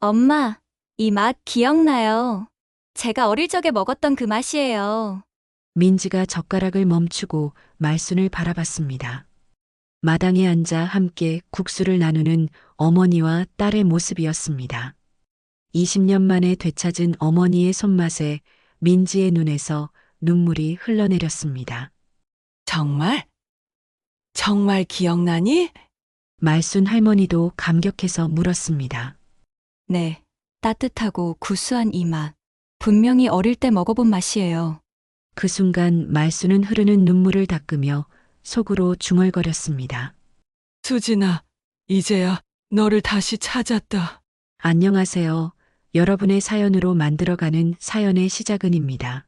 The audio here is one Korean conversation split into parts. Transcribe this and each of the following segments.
엄마, 이 맛 기억나요? 제가 어릴 적에 먹었던 그 맛이에요. 민지가 젓가락을 멈추고 말순을 바라봤습니다. 마당에 앉아 함께 국수를 나누는 어머니와 딸의 모습이었습니다. 20년 만에 되찾은 어머니의 손맛에 민지의 눈에서 눈물이 흘러내렸습니다. 정말? 정말 기억나니? 말순 할머니도 감격해서 물었습니다. 네, 따뜻하고 구수한 이 맛. 분명히 어릴 때 먹어본 맛이에요. 그 순간 말순은 흐르는 눈물을 닦으며 속으로 중얼거렸습니다. 수진아, 이제야 너를 다시 찾았다. 안녕하세요. 여러분의 사연으로 만들어가는 사연의 시작은입니다.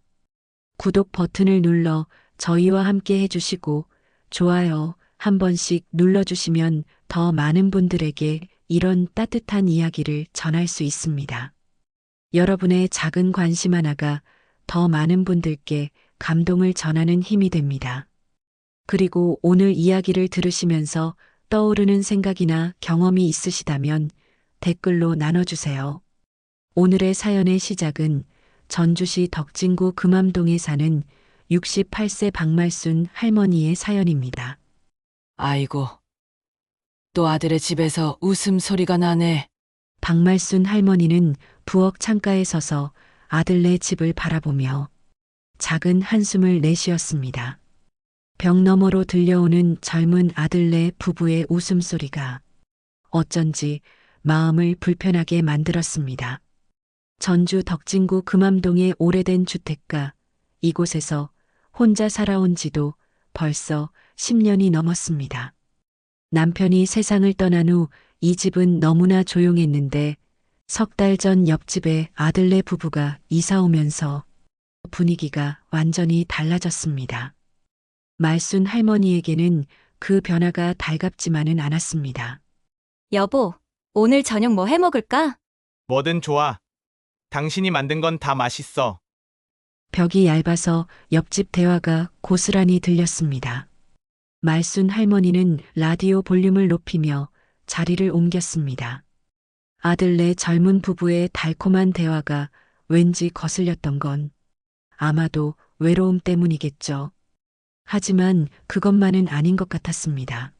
구독 버튼을 눌러 저희와 함께 해주시고 좋아요 한 번씩 눌러주시면 더 많은 분들에게 이런 따뜻한 이야기를 전할 수 있습니다. 여러분의 작은 관심 하나가 더 많은 분들께 감동을 전하는 힘이 됩니다. 그리고 오늘 이야기를 들으시면서 떠오르는 생각이나 경험이 있으시다면 댓글로 나눠주세요. 오늘의 사연의 시작은 전주시 덕진구 금암동에 사는 68세 박말순 할머니의 사연입니다. 아이고, 또 아들의 집에서 웃음소리가 나네. 박말순 할머니는 부엌 창가에 서서 아들네 집을 바라보며 작은 한숨을 내쉬었습니다. 벽 너머로 들려오는 젊은 아들네 부부의 웃음소리가 어쩐지 마음을 불편하게 만들었습니다. 전주 덕진구 금암동의 오래된 주택가, 이곳에서 혼자 살아온 지도 벌써 10년이 넘었습니다. 남편이 세상을 떠난 후 이 집은 너무나 조용했는데 석 달 전 옆집에 아들네 부부가 이사 오면서 분위기가 완전히 달라졌습니다. 말순 할머니에게는 그 변화가 달갑지만은 않았습니다. 여보, 오늘 저녁 뭐 해 먹을까? 뭐든 좋아. 당신이 만든 건 다 맛있어. 벽이 얇아서 옆집 대화가 고스란히 들렸습니다. 말순 할머니는 라디오 볼륨을 높이며 자리를 옮겼습니다. 아들네 젊은 부부의 달콤한 대화가 왠지 거슬렸던 건 아마도 외로움 때문이겠죠. 하지만 그것만은 아닌 것 같았습니다.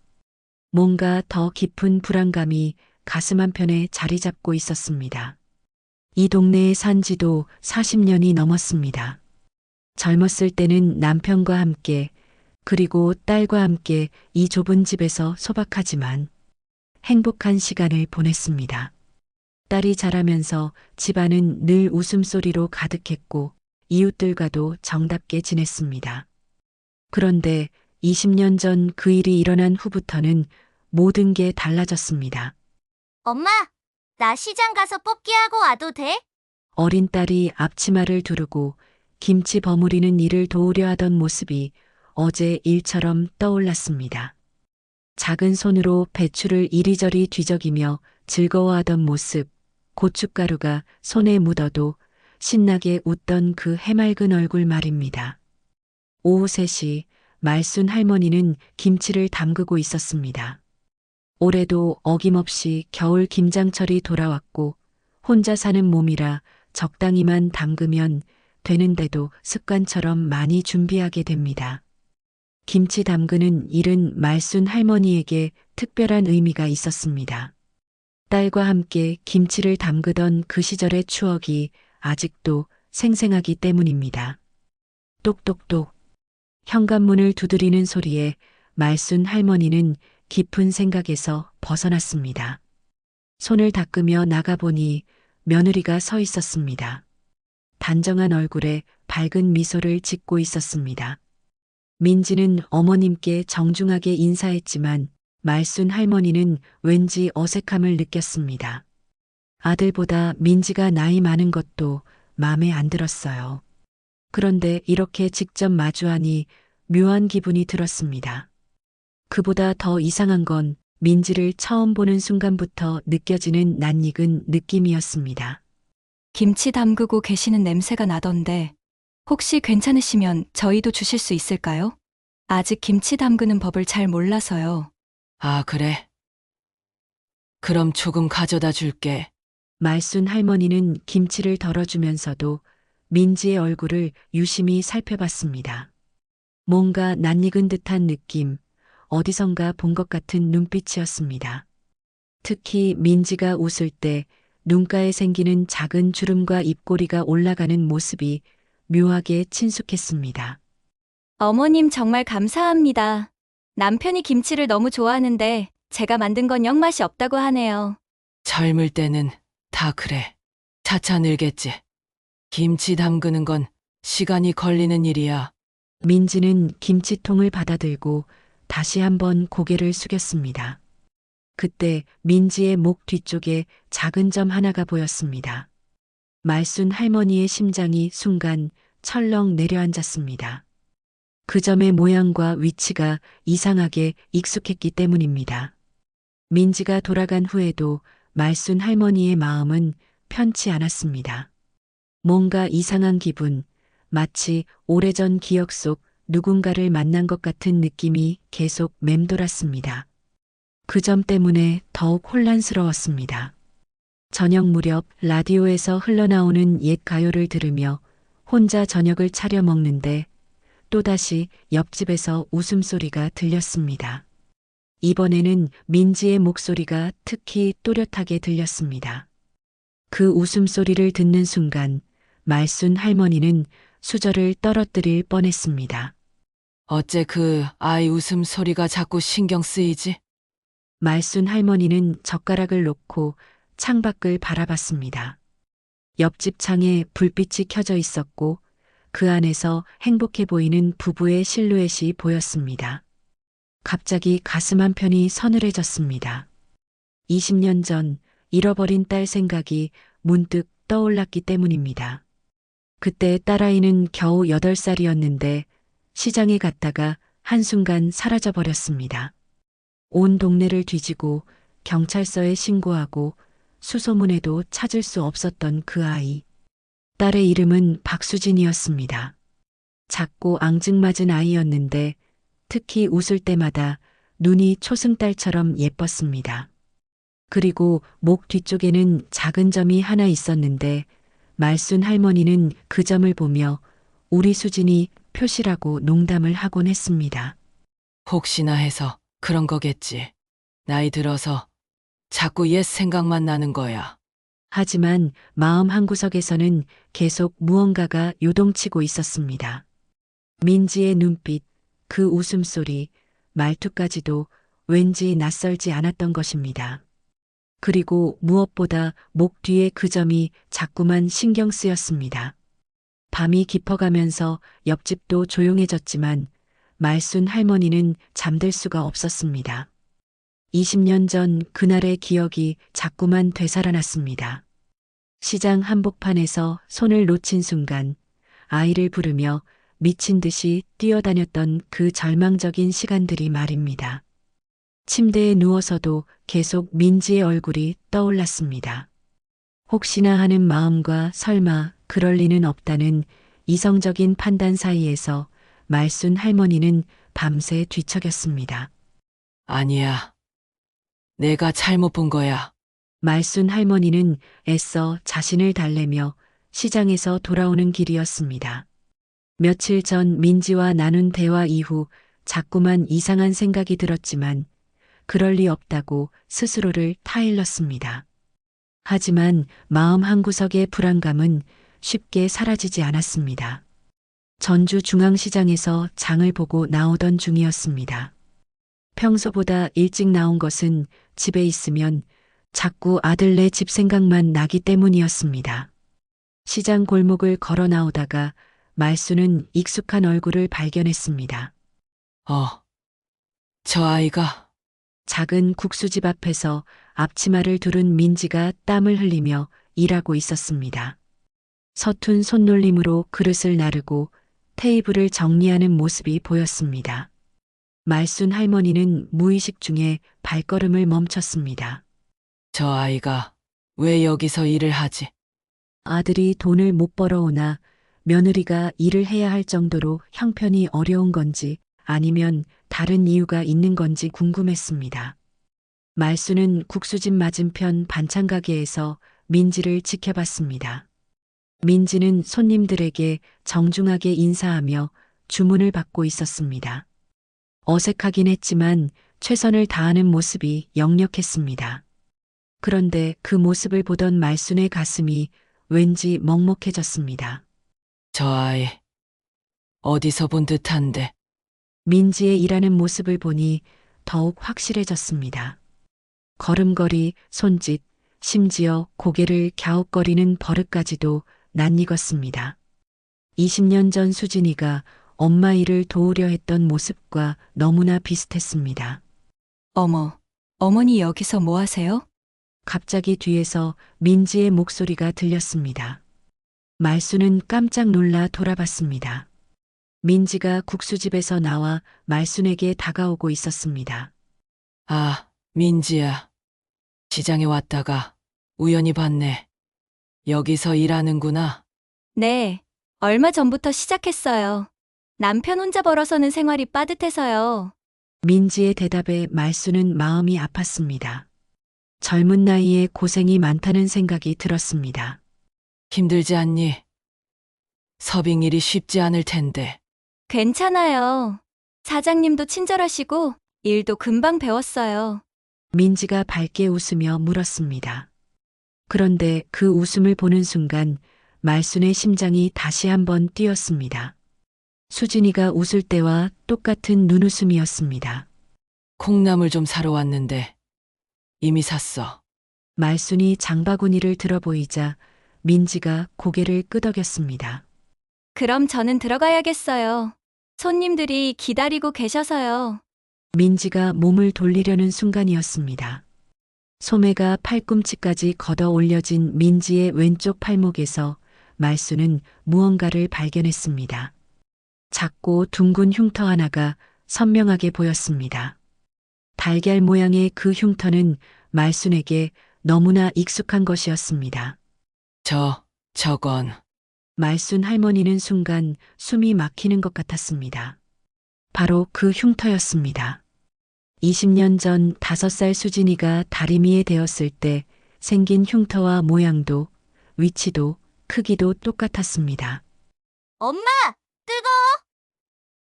뭔가 더 깊은 불안감이 가슴 한편에 자리 잡고 있었습니다. 이 동네에 산 지도 40년이 넘었습니다. 젊었을 때는 남편과 함께 그리고 딸과 함께 이 좁은 집에서 소박하지만 행복한 시간을 보냈습니다. 딸이 자라면서 집안은 늘 웃음소리로 가득했고 이웃들과도 정답게 지냈습니다. 그런데 20년 전 그 일이 일어난 후부터는 모든 게 달라졌습니다. 엄마, 나 시장 가서 뽑기 하고 와도 돼? 어린 딸이 앞치마를 두르고 김치 버무리는 일을 도우려 하던 모습이 어제 일처럼 떠올랐습니다. 작은 손으로 배추를 이리저리 뒤적이며 즐거워하던 모습, 고춧가루가 손에 묻어도 신나게 웃던 그 해맑은 얼굴 말입니다. 오후 3시 말순 할머니는 김치를 담그고 있었습니다. 올해도 어김없이 겨울 김장철이 돌아왔고 혼자 사는 몸이라 적당히만 담그면 되는데도 습관처럼 많이 준비하게 됩니다. 김치 담그는 일은 말순 할머니에게 특별한 의미가 있었습니다. 딸과 함께 김치를 담그던 그 시절의 추억이 아직도 생생하기 때문입니다. 똑똑똑. 현관문을 두드리는 소리에 말순 할머니는 깊은 생각에서 벗어났습니다. 손을 닦으며 나가보니 며느리가 서 있었습니다. 단정한 얼굴에 밝은 미소를 짓고 있었습니다. 민지는 어머님께 정중하게 인사했지만 말순 할머니는 왠지 어색함을 느꼈습니다. 아들보다 민지가 나이 많은 것도 마음에 안 들었어요. 그런데 이렇게 직접 마주하니 묘한 기분이 들었습니다. 그보다 더 이상한 건 민지를 처음 보는 순간부터 느껴지는 낯익은 느낌이었습니다. 김치 담그고 계시는 냄새가 나던데 혹시 괜찮으시면 저희도 주실 수 있을까요? 아직 김치 담그는 법을 잘 몰라서요. 아, 그래? 그럼 조금 가져다 줄게. 말순 할머니는 김치를 덜어주면서도 민지의 얼굴을 유심히 살펴봤습니다. 뭔가 낯익은 듯한 느낌, 어디선가 본 것 같은 눈빛이었습니다. 특히 민지가 웃을 때 눈가에 생기는 작은 주름과 입꼬리가 올라가는 모습이 묘하게 친숙했습니다. 어머님 정말 감사합니다. 남편이 김치를 너무 좋아하는데 제가 만든 건 영 맛이 없다고 하네요. 젊을 때는 다 그래. 차차 늙겠지. 김치 담그는 건 시간이 걸리는 일이야. 민지는 김치통을 받아들고 다시 한번 고개를 숙였습니다. 그때 민지의 목 뒤쪽에 작은 점 하나가 보였습니다. 말순 할머니의 심장이 순간 철렁 내려앉았습니다. 그 점의 모양과 위치가 이상하게 익숙했기 때문입니다. 민지가 돌아간 후에도 말순 할머니의 마음은 편치 않았습니다. 뭔가 이상한 기분, 마치 오래전 기억 속 누군가를 만난 것 같은 느낌이 계속 맴돌았습니다. 그 점 때문에 더욱 혼란스러웠습니다. 저녁 무렵 라디오에서 흘러나오는 옛 가요를 들으며 혼자 저녁을 차려 먹는데 또다시 옆집에서 웃음소리가 들렸습니다. 이번에는 민지의 목소리가 특히 또렷하게 들렸습니다. 그 웃음소리를 듣는 순간 말순 할머니는 수저를 떨어뜨릴 뻔했습니다. 어째 그 아이 웃음소리가 자꾸 신경 쓰이지? 말순 할머니는 젓가락을 놓고 창밖을 바라봤습니다. 옆집 창에 불빛이 켜져 있었고 그 안에서 행복해 보이는 부부의 실루엣이 보였습니다. 갑자기 가슴 한편이 서늘해졌습니다. 20년 전 잃어버린 딸 생각이 문득 떠올랐기 때문입니다. 그때 딸아이는 겨우 8살이었는데 시장에 갔다가 한순간 사라져버렸습니다. 온 동네를 뒤지고 경찰서에 신고하고 수소문에도 찾을 수 없었던 그 아이. 딸의 이름은 박수진이었습니다. 작고 앙증맞은 아이였는데 특히 웃을 때마다 눈이 초승달처럼 예뻤습니다. 그리고 목 뒤쪽에는 작은 점이 하나 있었는데 말순 할머니는 그 점을 보며 우리 수진이 표시라고 농담을 하곤 했습니다. 혹시나 해서 그런 거겠지. 나이 들어서 자꾸 옛 생각만 나는 거야. 하지만 마음 한구석에서는 계속 무언가가 요동치고 있었습니다. 민지의 눈빛, 그 웃음소리, 말투까지도 왠지 낯설지 않았던 것입니다. 그리고 무엇보다 목 뒤에 그 점이 자꾸만 신경 쓰였습니다. 밤이 깊어가면서 옆집도 조용해졌지만 말순 할머니는 잠들 수가 없었습니다. 20년 전 그날의 기억이 자꾸만 되살아났습니다. 시장 한복판에서 손을 놓친 순간 아이를 부르며 미친 듯이 뛰어다녔던 그 절망적인 시간들이 말입니다. 침대에 누워서도 계속 민지의 얼굴이 떠올랐습니다. 혹시나 하는 마음과 설마 그럴 리는 없다는 이성적인 판단 사이에서 말순 할머니는 밤새 뒤척였습니다. 아니야. 내가 잘못 본 거야. 말순 할머니는 애써 자신을 달래며 시장에서 돌아오는 길이었습니다. 며칠 전 민지와 나눈 대화 이후 자꾸만 이상한 생각이 들었지만 그럴 리 없다고 스스로를 타일렀습니다. 하지만 마음 한구석의 불안감은 쉽게 사라지지 않았습니다. 전주 중앙시장에서 장을 보고 나오던 중이었습니다. 평소보다 일찍 나온 것은 집에 있으면 자꾸 아들네 집 생각만 나기 때문이었습니다. 시장 골목을 걸어 나오다가 말수는 익숙한 얼굴을 발견했습니다. 저 아이가 작은 국수집 앞에서 앞치마를 두른 민지가 땀을 흘리며 일하고 있었습니다. 서툰 손놀림으로 그릇을 나르고 테이블을 정리하는 모습이 보였습니다. 말순 할머니는 무의식 중에 발걸음을 멈췄습니다. 저 아이가 왜 여기서 일을 하지? 아들이 돈을 못 벌어오나 며느리가 일을 해야 할 정도로 형편이 어려운 건지 아니면 다른 이유가 있는 건지 궁금했습니다. 말수는 국수집 맞은편 반찬 가게에서 민지를 지켜봤습니다. 민지는 손님들에게 정중하게 인사하며 주문을 받고 있었습니다. 어색하긴 했지만 최선을 다하는 모습이 역력했습니다. 그런데 그 모습을 보던 말순의 가슴이 왠지 먹먹해졌습니다. 저 아이, 어디서 본 듯한데. 민지의 일하는 모습을 보니 더욱 확실해졌습니다. 걸음걸이, 손짓, 심지어 고개를 갸웃거리는 버릇까지도 낯익었습니다. 20년 전 수진이가 엄마 일을 도우려 했던 모습과 너무나 비슷했습니다. 어머, 어머니 여기서 뭐 하세요? 갑자기 뒤에서 민지의 목소리가 들렸습니다. 말순은 깜짝 놀라 돌아봤습니다. 민지가 국수집에서 나와 말순에게 다가오고 있었습니다. 아, 민지야. 시장에 왔다가 우연히 봤네. 여기서 일하는구나. 네, 얼마 전부터 시작했어요. 남편 혼자 벌어서는 생활이 빠듯해서요. 민지의 대답에 말순은 마음이 아팠습니다. 젊은 나이에 고생이 많다는 생각이 들었습니다. 힘들지 않니? 서빙 일이 쉽지 않을 텐데. 괜찮아요. 사장님도 친절하시고 일도 금방 배웠어요. 민지가 밝게 웃으며 물었습니다. 그런데 그 웃음을 보는 순간 말순의 심장이 다시 한번 뛰었습니다. 수진이가 웃을 때와 똑같은 눈웃음이었습니다. 콩나물 좀 사러 왔는데 이미 샀어. 말순이 장바구니를 들어보이자 민지가 고개를 끄덕였습니다. 그럼 저는 들어가야겠어요. 손님들이 기다리고 계셔서요. 민지가 몸을 돌리려는 순간이었습니다. 소매가 팔꿈치까지 걷어 올려진 민지의 왼쪽 팔목에서 말순은 무언가를 발견했습니다. 작고 둥근 흉터 하나가 선명하게 보였습니다. 달걀 모양의 그 흉터는 말순에게 너무나 익숙한 것이었습니다. 저건. 말순 할머니는 순간 숨이 막히는 것 같았습니다. 바로 그 흉터였습니다. 20년 전 5살 수진이가 다리미에 대었을 때 생긴 흉터와 모양도 위치도 크기도 똑같았습니다. 엄마, 뜨거워.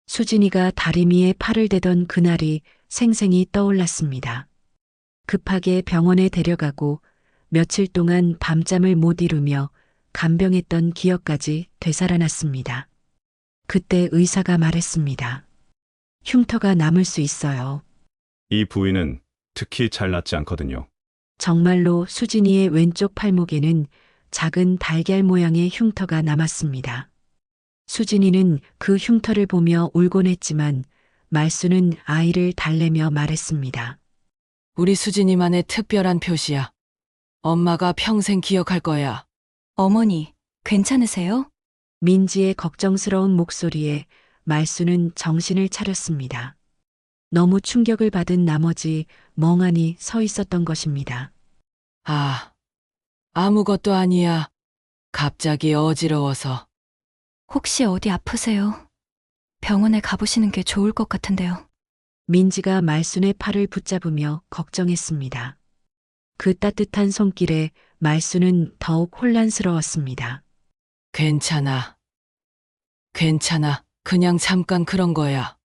수진이가 다리미에 팔을 대던 그날이 생생히 떠올랐습니다. 급하게 병원에 데려가고 며칠 동안 밤잠을 못 이루며 간병했던 기억까지 되살아났습니다. 그때 의사가 말했습니다. 흉터가 남을 수 있어요. 이 부위는 특히 잘 낫지 않거든요. 정말로 수진이의 왼쪽 팔목에는 작은 달걀 모양의 흉터가 남았습니다. 수진이는 그 흉터를 보며 울곤 했지만 말순은 아이를 달래며 말했습니다. 우리 수진이만의 특별한 표시야. 엄마가 평생 기억할 거야. 어머니, 괜찮으세요? 민지의 걱정스러운 목소리에 말순은 정신을 차렸습니다. 너무 충격을 받은 나머지 멍하니 서 있었던 것입니다. 아, 아무것도 아니야. 갑자기 어지러워서. 혹시 어디 아프세요? 병원에 가보시는 게 좋을 것 같은데요. 민지가 말순의 팔을 붙잡으며 걱정했습니다. 그 따뜻한 손길에 말순은 더욱 혼란스러웠습니다. 괜찮아. 그냥 잠깐 그런 거야.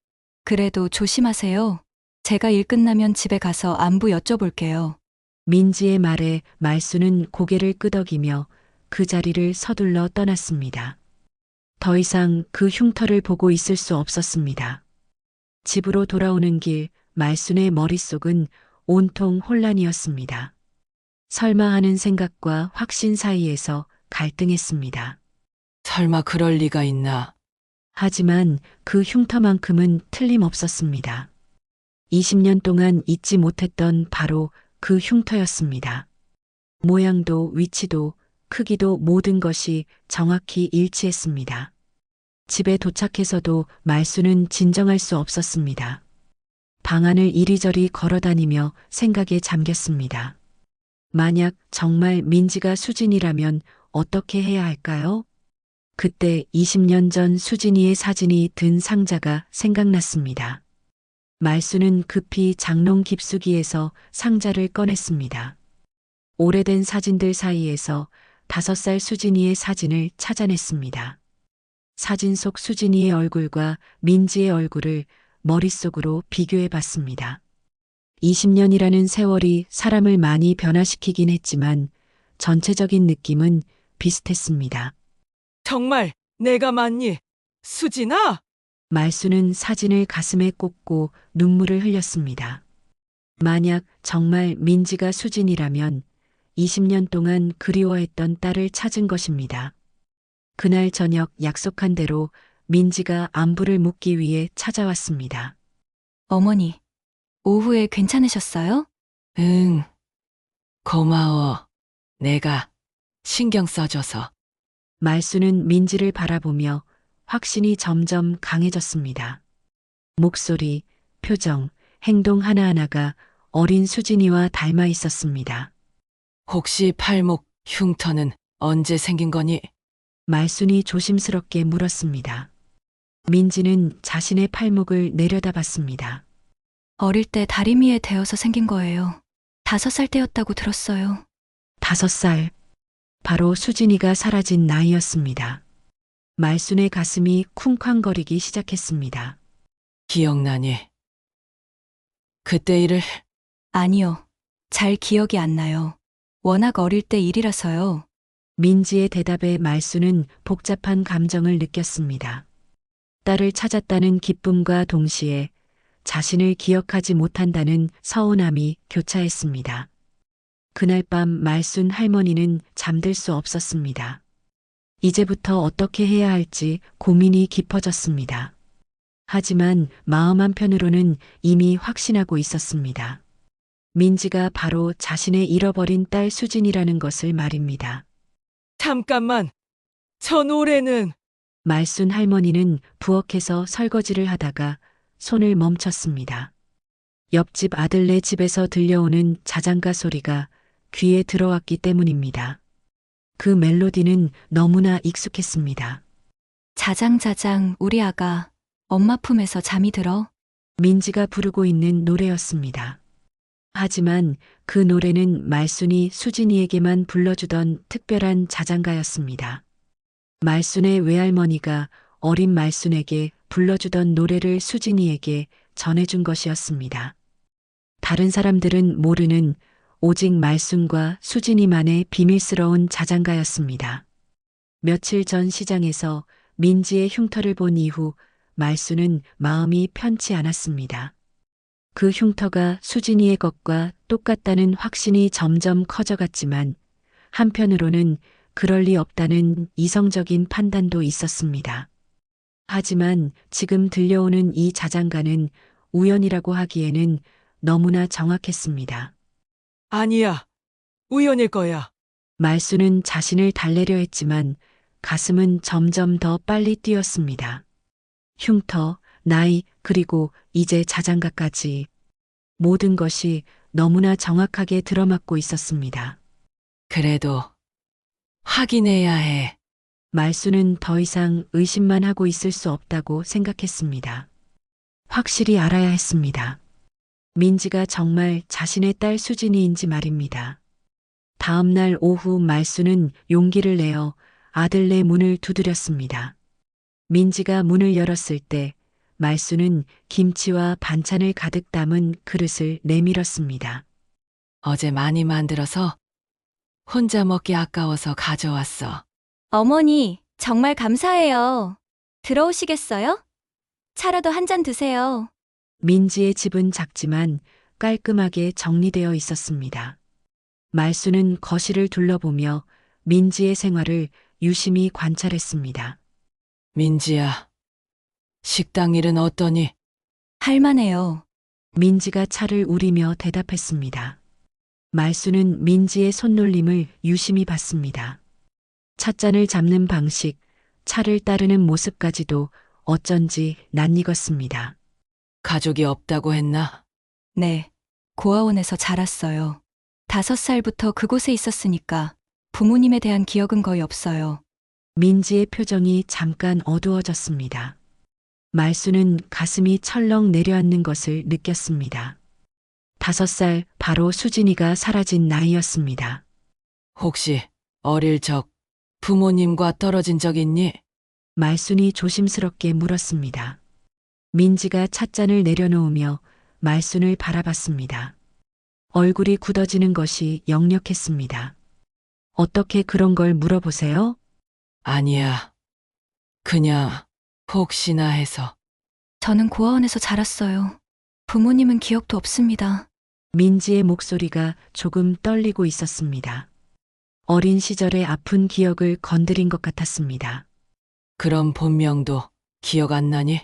그래도 조심하세요. 제가 일 끝나면 집에 가서 안부 여쭤볼게요. 민지의 말에 말순은 고개를 끄덕이며 그 자리를 서둘러 떠났습니다. 더 이상 그 흉터를 보고 있을 수 없었습니다. 집으로 돌아오는 길 말순의 머릿속은 온통 혼란이었습니다. 설마 하는 생각과 확신 사이에서 갈등했습니다. 설마 그럴 리가 있나? 하지만 그 흉터만큼은 틀림없었습니다. 20년 동안 잊지 못했던 바로 그 흉터였습니다. 모양도 위치도 크기도 모든 것이 정확히 일치했습니다. 집에 도착해서도 말순은 진정할 수 없었습니다. 방안을 이리저리 걸어다니며 생각에 잠겼습니다. 만약 정말 민지가 수진이라면 어떻게 해야 할까요? 그때 20년 전 수진이의 사진이 든 상자가 생각났습니다. 말순은 급히 장롱 깊숙이에서 상자를 꺼냈습니다. 오래된 사진들 사이에서 5살 수진이의 사진을 찾아냈습니다. 사진 속 수진이의 얼굴과 민지의 얼굴을 머릿속으로 비교해 봤습니다. 20년이라는 세월이 사람을 많이 변화시키긴 했지만 전체적인 느낌은 비슷했습니다. 정말 내가 맞니? 수진아? 말수는 사진을 가슴에 꽂고 눈물을 흘렸습니다. 만약 정말 민지가 수진이라면 20년 동안 그리워했던 딸을 찾은 것입니다. 그날 저녁 약속한 대로 민지가 안부를 묻기 위해 찾아왔습니다. 어머니, 오후에 괜찮으셨어요? 응. 고마워. 내가 신경 써줘서. 말수는 민지를 바라보며 확신이 점점 강해졌습니다. 목소리, 표정, 행동 하나하나가 어린 수진이와 닮아 있었습니다. 혹시 팔목 흉터는 언제 생긴 거니? 말순이 조심스럽게 물었습니다. 민지는 자신의 팔목을 내려다봤습니다. 어릴 때 다리미에 대어서 생긴 거예요. 5살 때였다고 들었어요. 5살. 바로 수진이가 사라진 나이였습니다. 말순의 가슴이 쿵쾅거리기 시작했습니다. 기억나니? 그때 일을 아니요. 잘 기억이 안 나요. 워낙 어릴 때 일이라서요. 민지의 대답에 말순은 복잡한 감정을 느꼈습니다. 딸을 찾았다는 기쁨과 동시에 자신을 기억하지 못한다는 서운함이 교차했습니다. 그날 밤 말순 할머니는 잠들 수 없었습니다. 이제부터 어떻게 해야 할지 고민이 깊어졌습니다. 하지만 마음 한편으로는 이미 확신하고 있었습니다. 민지가 바로 자신의 잃어버린 딸 수진이라는 것을 말입니다. 잠깐만. 저 노래는 말순 할머니는 부엌에서 설거지를 하다가 손을 멈췄습니다. 옆집 아들네 집에서 들려오는 자장가 소리가 귀에 들어왔기 때문입니다. 그 멜로디는 너무나 익숙했습니다. 자장자장 우리 아가 엄마 품에서 잠이 들어. 민지가 부르고 있는 노래였습니다. 하지만 그 노래는 말순이 수진이에게만 불러주던 특별한 자장가였습니다. 말순의 외할머니가 어린 말순에게 불러주던 노래를 수진이에게 전해준 것이었습니다. 다른 사람들은 모르는 오직 말순과 수진이만의 비밀스러운 자장가였습니다. 며칠 전 시장에서 민지의 흉터를 본 이후 말순은 마음이 편치 않았습니다. 그 흉터가 수진이의 것과 똑같다는 확신이 점점 커져갔지만 한편으로는 그럴 리 없다는 이성적인 판단도 있었습니다. 하지만 지금 들려오는 이 자장가는 우연이라고 하기에는 너무나 정확했습니다. 아니야. 우연일 거야. 말수는 자신을 달래려 했지만 가슴은 점점 더 빨리 뛰었습니다. 흉터, 나이, 그리고 이제 자장가까지 모든 것이 너무나 정확하게 들어맞고 있었습니다. 그래도 확인해야 해. 말수는 더 이상 의심만 하고 있을 수 없다고 생각했습니다. 확실히 알아야 했습니다. 민지가 정말 자신의 딸 수진이인지 말입니다. 다음 날 오후 말수는 용기를 내어 아들네 문을 두드렸습니다. 민지가 문을 열었을 때 말수는 김치와 반찬을 가득 담은 그릇을 내밀었습니다. 어제 많이 만들어서 혼자 먹기 아까워서 가져왔어. 어머니, 정말 감사해요. 들어오시겠어요? 차라도 한 잔 드세요. 민지의 집은 작지만 깔끔하게 정리되어 있었습니다. 말수는 거실을 둘러보며 민지의 생활을 유심히 관찰했습니다. 민지야, 식당 일은 어떠니? 할만해요. 민지가 차를 우리며 대답했습니다. 말수는 민지의 손놀림을 유심히 봤습니다. 찻잔을 잡는 방식, 차를 따르는 모습까지도 어쩐지 낯익었습니다. 가족이 없다고 했나? 네, 고아원에서 자랐어요. 5살부터 그곳에 있었으니까 부모님에 대한 기억은 거의 없어요. 민지의 표정이 잠깐 어두워졌습니다. 말수는 가슴이 철렁 내려앉는 것을 느꼈습니다. 5살 바로 수진이가 사라진 나이였습니다. 혹시 어릴 적 부모님과 떨어진 적 있니? 말순이 조심스럽게 물었습니다. 민지가 찻잔을 내려놓으며 말순을 바라봤습니다. 얼굴이 굳어지는 것이 역력했습니다. 어떻게 그런 걸 물어보세요? 아니야. 그냥 혹시나 해서. 저는 고아원에서 자랐어요. 부모님은 기억도 없습니다. 민지의 목소리가 조금 떨리고 있었습니다. 어린 시절의 아픈 기억을 건드린 것 같았습니다. 그럼 본명도 기억 안 나니?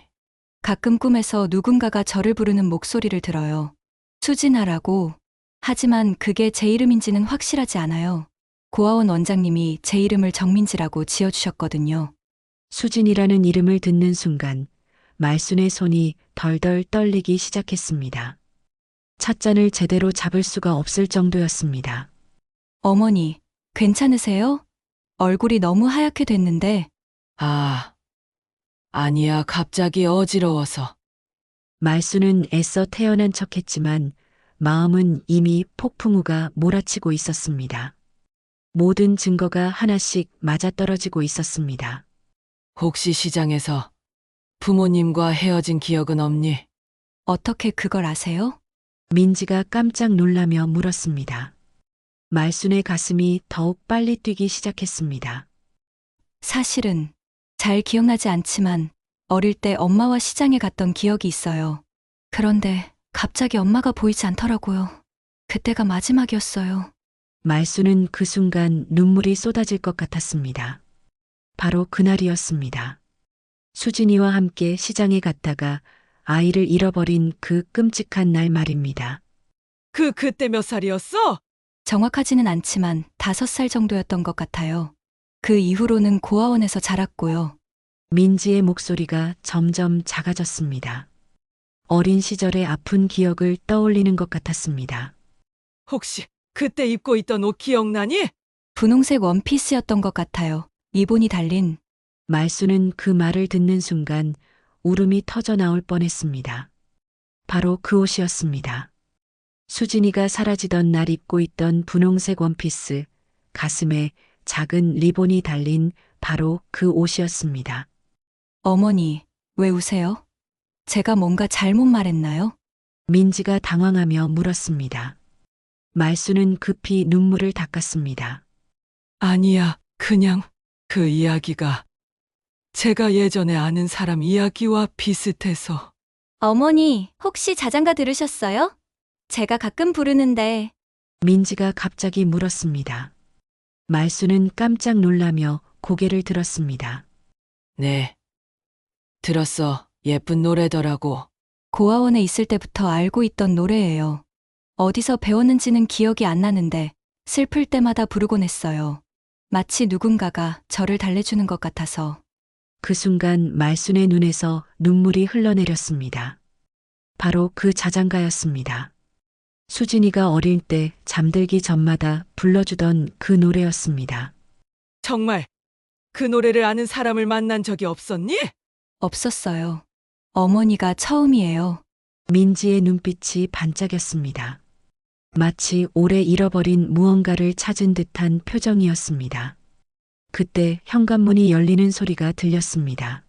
가끔 꿈에서 누군가가 저를 부르는 목소리를 들어요. 수진아라고. 하지만 그게 제 이름인지는 확실하지 않아요. 고아원 원장님이 제 이름을 정민지라고 지어주셨거든요. 수진이라는 이름을 듣는 순간 말순의 손이 덜덜 떨리기 시작했습니다. 찻잔을 제대로 잡을 수가 없을 정도였습니다. 어머니, 괜찮으세요? 얼굴이 너무 하얗게 됐는데 아, 아니야. 갑자기 어지러워서. 말순은 애써 태어난 척했지만 마음은 이미 폭풍우가 몰아치고 있었습니다. 모든 증거가 하나씩 맞아떨어지고 있었습니다. 혹시 시장에서 부모님과 헤어진 기억은 없니? 어떻게 그걸 아세요? 민지가 깜짝 놀라며 물었습니다. 말순의 가슴이 더욱 빨리 뛰기 시작했습니다. 사실은 잘 기억나지 않지만 어릴 때 엄마와 시장에 갔던 기억이 있어요. 그런데 갑자기 엄마가 보이지 않더라고요. 그때가 마지막이었어요. 말순은 그 순간 눈물이 쏟아질 것 같았습니다. 바로 그날이었습니다. 수진이와 함께 시장에 갔다가 아이를 잃어버린 그 끔찍한 날 말입니다. 그때 몇 살이었어? 정확하지는 않지만 5살 정도였던 것 같아요. 그 이후로는 고아원에서 자랐고요. 민지의 목소리가 점점 작아졌습니다. 어린 시절의 아픈 기억을 떠올리는 것 같았습니다. 혹시 그때 입고 있던 옷 기억나니? 분홍색 원피스였던 것 같아요. 리본이 달린. 말순은 그 말을 듣는 순간 울음이 터져 나올 뻔했습니다. 바로 그 옷이었습니다. 수진이가 사라지던 날 입고 있던 분홍색 원피스, 가슴에 작은 리본이 달린 바로 그 옷이었습니다. 어머니, 왜 우세요? 제가 뭔가 잘못 말했나요? 민지가 당황하며 물었습니다. 말순은 급히 눈물을 닦았습니다. 아니야. 그냥 그 이야기가 제가 예전에 아는 사람 이야기와 비슷해서. 어머니, 혹시 자장가 들으셨어요? 제가 가끔 부르는데 민지가 갑자기 물었습니다. 말순은 깜짝 놀라며 고개를 들었습니다. 네. 들었어. 예쁜 노래더라고. 고아원에 있을 때부터 알고 있던 노래예요. 어디서 배웠는지는 기억이 안 나는데 슬플 때마다 부르곤 했어요. 마치 누군가가 저를 달래주는 것 같아서. 그 순간 말순의 눈에서 눈물이 흘러내렸습니다. 바로 그 자장가였습니다. 수진이가 어릴 때 잠들기 전마다 불러주던 그 노래였습니다. 정말 그 노래를 아는 사람을 만난 적이 없었니? 없었어요. 어머니가 처음이에요. 민지의 눈빛이 반짝였습니다. 마치 오래 잃어버린 무언가를 찾은 듯한 표정이었습니다. 그때 현관문이 열리는 소리가 들렸습니다.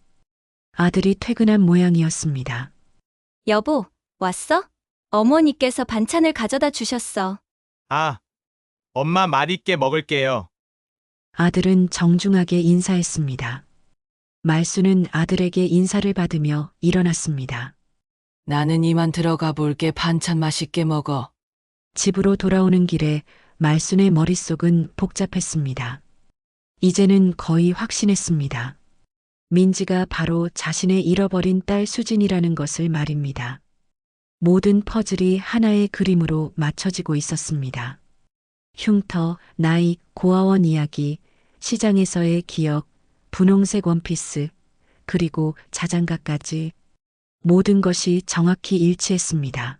아들이 퇴근한 모양이었습니다. 여보, 왔어? 어머니께서 반찬을 가져다 주셨어. 아, 엄마 맛있게 먹을게요. 아들은 정중하게 인사했습니다. 말순은 아들에게 인사를 받으며 일어났습니다. 나는 이만 들어가 볼게. 반찬 맛있게 먹어. 집으로 돌아오는 길에 말순의 머릿속은 복잡했습니다. 이제는 거의 확신했습니다. 민지가 바로 자신의 잃어버린 딸 수진이라는 것을 말입니다. 모든 퍼즐이 하나의 그림으로 맞춰지고 있었습니다. 흉터, 나이, 고아원 이야기, 시장에서의 기억, 분홍색 원피스, 그리고 자장가까지 모든 것이 정확히 일치했습니다.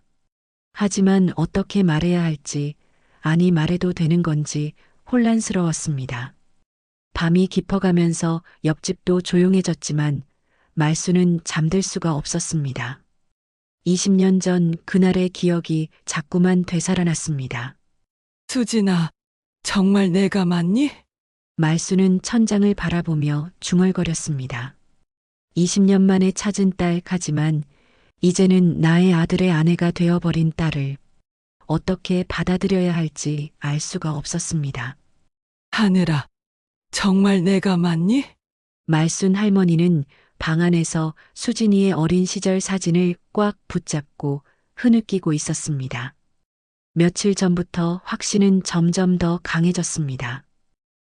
하지만 어떻게 말해야 할지, 아니 말해도 되는 건지 혼란스러웠습니다. 밤이 깊어가면서 옆집도 조용해졌지만 말수는 잠들 수가 없었습니다. 20년 전 그날의 기억이 자꾸만 되살아났습니다. 수진아, 정말 내가 맞니? 말수는 천장을 바라보며 중얼거렸습니다. 20년 만에 찾은 딸 하지만 이제는 나의 아들의 아내가 되어버린 딸을 어떻게 받아들여야 할지 알 수가 없었습니다. 하늘아, 정말 내가 맞니? 말순 할머니는 방 안에서 수진이의 어린 시절 사진을 꽉 붙잡고 흐느끼고 있었습니다. 며칠 전부터 확신은 점점 더 강해졌습니다.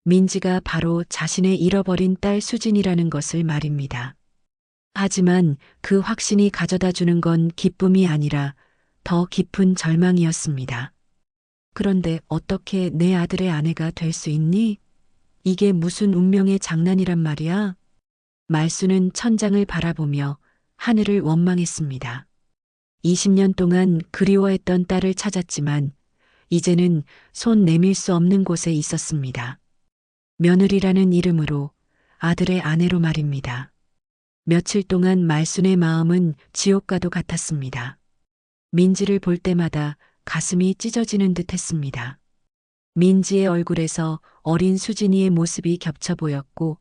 민지가 바로 자신의 잃어버린 딸 수진이라는 것을 말입니다. 하지만 그 확신이 가져다 주는 건 기쁨이 아니라 더 깊은 절망이었습니다. 그런데 어떻게 내 아들의 아내가 될 수 있니? 이게 무슨 운명의 장난이란 말이야? 말수는 천장을 바라보며 하늘을 원망했습니다. 20년 동안 그리워했던 딸을 찾았지만 이제는 손 내밀 수 없는 곳에 있었습니다. 며느리라는 이름으로 아들의 아내로 말입니다. 며칠 동안 말순의 마음은 지옥과도 같았습니다. 민지를 볼 때마다 가슴이 찢어지는 듯 했습니다. 민지의 얼굴에서 어린 수진이의 모습이 겹쳐 보였고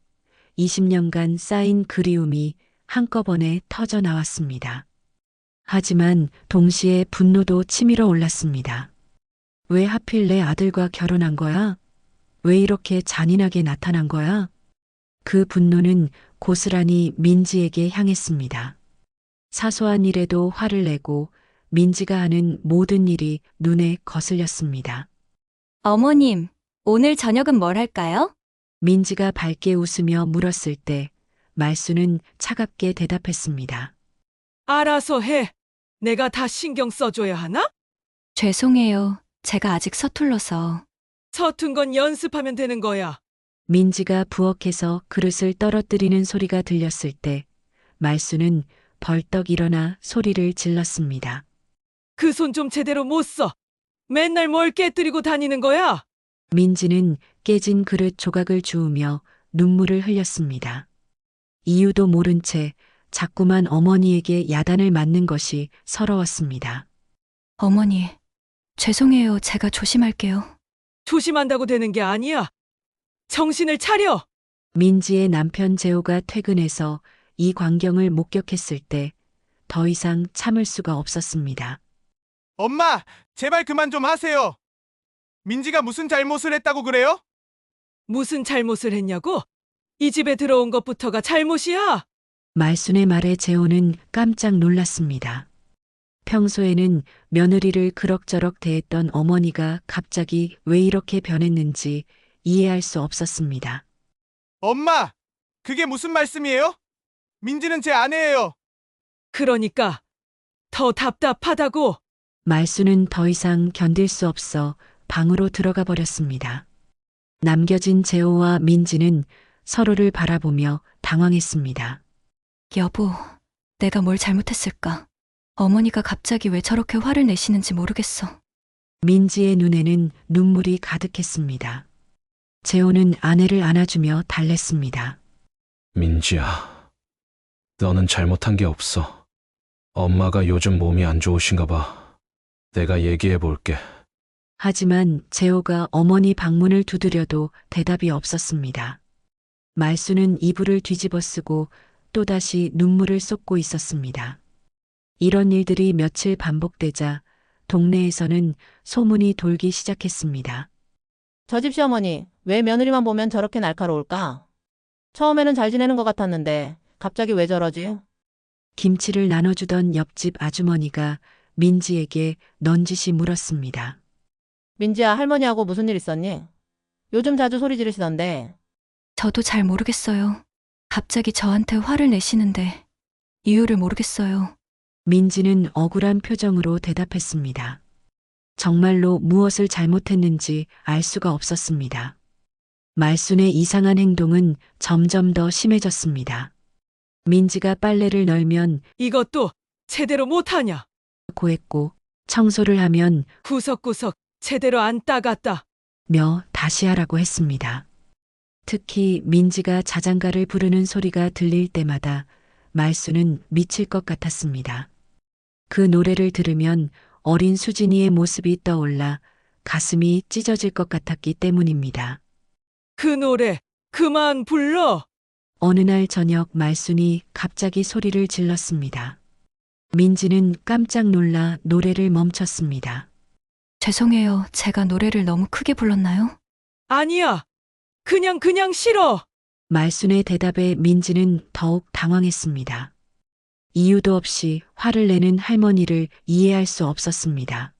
20년간 쌓인 그리움이 한꺼번에 터져 나왔습니다. 하지만 동시에 분노도 치밀어 올랐습니다. 왜 하필 내 아들과 결혼한 거야? 왜 이렇게 잔인하게 나타난 거야? 그 분노는 고스란히 민지에게 향했습니다. 사소한 일에도 화를 내고 민지가 하는 모든 일이 눈에 거슬렸습니다. 어머님, 오늘 저녁은 뭘 할까요? 민지가 밝게 웃으며 물었을 때 말수는 차갑게 대답했습니다. 알아서 해. 내가 다 신경 써줘야 하나? 죄송해요. 제가 아직 서툴러서. 서툰 건 연습하면 되는 거야. 민지가 부엌에서 그릇을 떨어뜨리는 소리가 들렸을 때 말수는 벌떡 일어나 소리를 질렀습니다. 그 손 좀 제대로 못 써. 맨날 뭘 깨뜨리고 다니는 거야? 민지는 깨진 그릇 조각을 주우며 눈물을 흘렸습니다. 이유도 모른 채 자꾸만 어머니에게 야단을 맞는 것이 서러웠습니다. 어머니, 죄송해요. 제가 조심할게요. 조심한다고 되는 게 아니야. 정신을 차려. 민지의 남편 재호가 퇴근해서 이 광경을 목격했을 때 더 이상 참을 수가 없었습니다. 엄마, 제발 그만 좀 하세요. 민지가 무슨 잘못을 했다고 그래요? 무슨 잘못을 했냐고? 이 집에 들어온 것부터가 잘못이야. 말순의 말에 재호는 깜짝 놀랐습니다. 평소에는 며느리를 그럭저럭 대했던 어머니가 갑자기 왜 이렇게 변했는지 이해할 수 없었습니다. 엄마, 그게 무슨 말씀이에요? 민지는 제 아내예요. 그러니까 더 답답하다고. 말수는 더 이상 견딜 수 없어 방으로 들어가 버렸습니다. 남겨진 재호와 민지는 서로를 바라보며 당황했습니다. 여보, 내가 뭘 잘못했을까? 어머니가 갑자기 왜 저렇게 화를 내시는지 모르겠어. 민지의 눈에는 눈물이 가득했습니다. 재호는 아내를 안아주며 달랬습니다. 민지야, 너는 잘못한 게 없어. 엄마가 요즘 몸이 안 좋으신가 봐. 내가 얘기해 볼게. 하지만 재호가 어머니 방문을 두드려도 대답이 없었습니다. 말수는 이불을 뒤집어 쓰고 또다시 눈물을 쏟고 있었습니다. 이런 일들이 며칠 반복되자 동네에서는 소문이 돌기 시작했습니다. 저 집 시어머니, 왜 며느리만 보면 저렇게 날카로울까? 처음에는 잘 지내는 것 같았는데 갑자기 왜 저러지? 김치를 나눠주던 옆집 아주머니가 민지에게 넌지시 물었습니다. 민지야, 할머니하고 무슨 일 있었니? 요즘 자주 소리 지르시던데. 저도 잘 모르겠어요. 갑자기 저한테 화를 내시는데 이유를 모르겠어요. 민지는 억울한 표정으로 대답했습니다. 정말로 무엇을 잘못했는지 알 수가 없었습니다. 말순의 이상한 행동은 점점 더 심해졌습니다. 민지가 빨래를 널면 이것도 제대로 못하냐? 고했고 청소를 하면 구석구석 제대로 안 따갔다. 며 다시 하라고 했습니다. 특히 민지가 자장가를 부르는 소리가 들릴 때마다 말수는 미칠 것 같았습니다. 그 노래를 들으면 어린 수진이의 모습이 떠올라 가슴이 찢어질 것 같았기 때문입니다. 그 노래 그만 불러. 어느 날 저녁 말순이 갑자기 소리를 질렀습니다. 민지는 깜짝 놀라 노래를 멈췄습니다. 죄송해요. 제가 노래를 너무 크게 불렀나요? 아니야. 그냥 싫어. 말순의 대답에 민지는 더욱 당황했습니다. 이유도 없이 화를 내는 할머니를 이해할 수 없었습니다.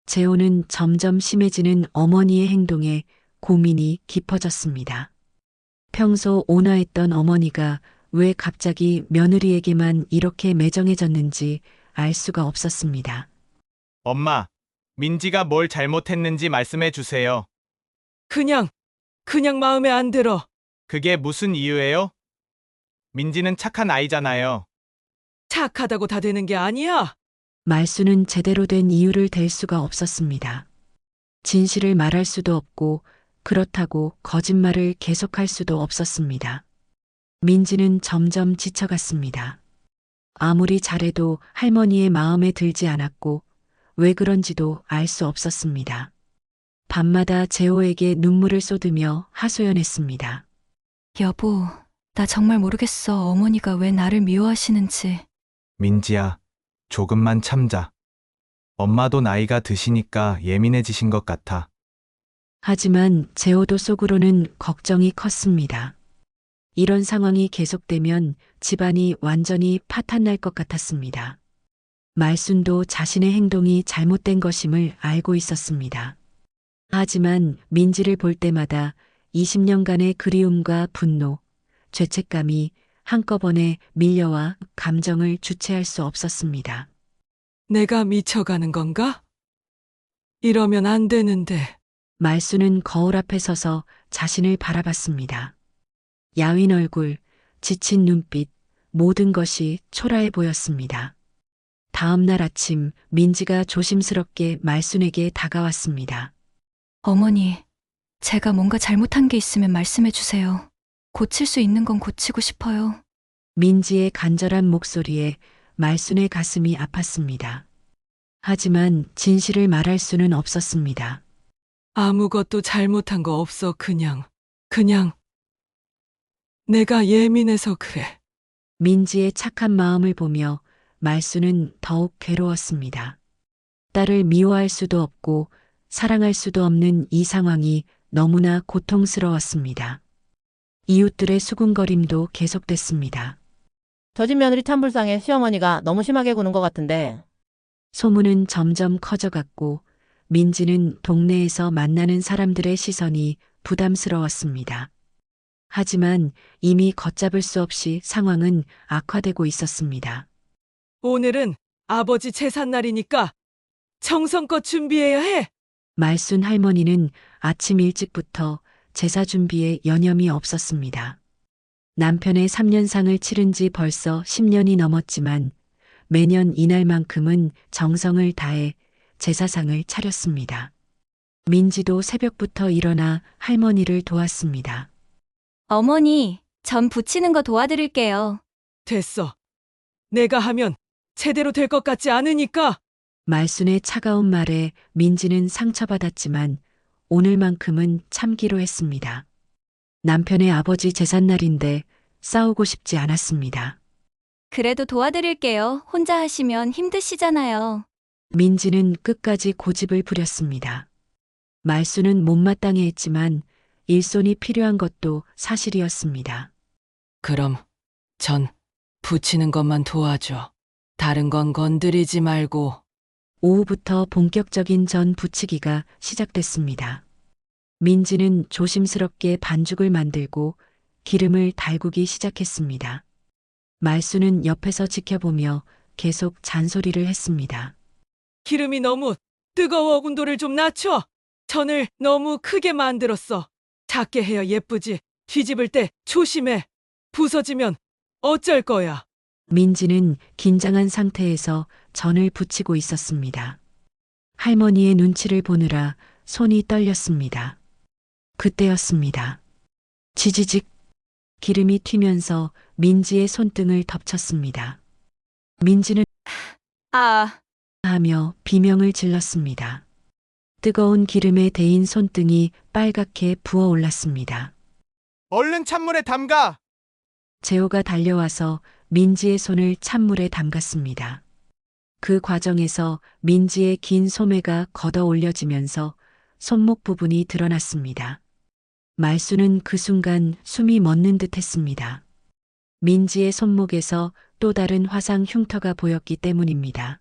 재호는 점점 심해지는 어머니의 행동에 고민이 깊어졌습니다. 평소 온화했던 어머니가 왜 갑자기 며느리에게만 이렇게 매정해졌는지 알 수가 없었습니다. 엄마, 민지가 뭘 잘못했는지 말씀해 주세요. 그냥 마음에 안 들어. 그게 무슨 이유예요? 민지는 착한 아이잖아요. 착하다고 다 되는 게 아니야. 말수는 제대로 된 이유를 댈 수가 없었습니다. 진실을 말할 수도 없고 그렇다고 거짓말을 계속할 수도 없었습니다. 민지는 점점 지쳐갔습니다. 아무리 잘해도 할머니의 마음에 들지 않았고 왜 그런지도 알 수 없었습니다. 밤마다 재호에게 눈물을 쏟으며 하소연했습니다. 여보, 나 정말 모르겠어. 어머니가 왜 나를 미워하시는지. 민지야, 조금만 참자. 엄마도 나이가 드시니까 예민해지신 것 같아. 하지만 재호도 속으로는 걱정이 컸습니다. 이런 상황이 계속되면 집안이 완전히 파탄날 것 같았습니다. 말순도 자신의 행동이 잘못된 것임을 알고 있었습니다. 하지만 민지를 볼 때마다 20년간의 그리움과 분노, 죄책감이 한꺼번에 밀려와 감정을 주체할 수 없었습니다. 내가 미쳐가는 건가? 이러면 안 되는데. 말수는 거울 앞에 서서 자신을 바라봤습니다. 야윈 얼굴, 지친 눈빛, 모든 것이 초라해 보였습니다. 다음 날 아침 민지가 조심스럽게 말순에게 다가왔습니다. 어머니, 제가 뭔가 잘못한 게 있으면 말씀해 주세요. 고칠 수 있는 건 고치고 싶어요. 민지의 간절한 목소리에 말순의 가슴이 아팠습니다. 하지만 진실을 말할 수는 없었습니다. 아무것도 잘못한 거 없어. 그냥. 내가 예민해서 그래. 민지의 착한 마음을 보며 말순은 더욱 괴로웠습니다. 딸을 미워할 수도 없고 사랑할 수도 없는 이 상황이 너무나 고통스러웠습니다. 이웃들의 수군거림도 계속됐습니다. 저 집 며느리 참 불쌍해. 시어머니가 너무 심하게 구는 것 같은데. 소문은 점점 커져갔고 민지는 동네에서 만나는 사람들의 시선이 부담스러웠습니다. 하지만 이미 걷잡을 수 없이 상황은 악화되고 있었습니다. 오늘은 아버지 제삿날이니까 정성껏 준비해야 해. 말순 할머니는 아침 일찍부터 제사 준비에 여념이 없었습니다. 남편의 3년상을 치른 지 벌써 10년이 넘었지만 매년 이날만큼은 정성을 다해 제사상을 차렸습니다. 민지도 새벽부터 일어나 할머니를 도왔습니다. 어머니, 전 부치는 거 도와드릴게요. 됐어. 내가 하면 제대로 될 것 같지 않으니까. 말순의 차가운 말에 민지는 상처받았지만 오늘만큼은 참기로 했습니다. 남편의 아버지 제삿날인데 싸우고 싶지 않았습니다. 그래도 도와드릴게요. 혼자 하시면 힘드시잖아요. 민지는 끝까지 고집을 부렸습니다. 말순은 못마땅해 했지만 일손이 필요한 것도 사실이었습니다. 그럼 전 붙이는 것만 도와줘. 다른 건 건드리지 말고. 오후부터 본격적인 전 부치기가 시작됐습니다. 민지는 조심스럽게 반죽을 만들고 기름을 달구기 시작했습니다. 말순은 옆에서 지켜보며 계속 잔소리를 했습니다. 기름이 너무 뜨거워. 온도를 좀 낮춰. 전을 너무 크게 만들었어. 작게 해야 예쁘지. 뒤집을 때 조심해. 부서지면 어쩔 거야. 민지는 긴장한 상태에서 전을 부치고 있었습니다. 할머니의 눈치를 보느라 손이 떨렸습니다. 그때였습니다. 지지직 기름이 튀면서 민지의 손등을 덮쳤습니다. 민지는 아, 하며 비명을 질렀습니다. 뜨거운 기름에 데인 손등이 빨갛게 부어올랐습니다. 얼른 찬물에 담가. 재호가 달려와서 민지의 손을 찬물에 담갔습니다. 그 과정에서 민지의 긴 소매가 걷어 올려지면서 손목 부분이 드러났습니다. 말수는 그 순간 숨이 멎는 듯 했습니다. 민지의 손목에서 또 다른 화상 흉터가 보였기 때문입니다.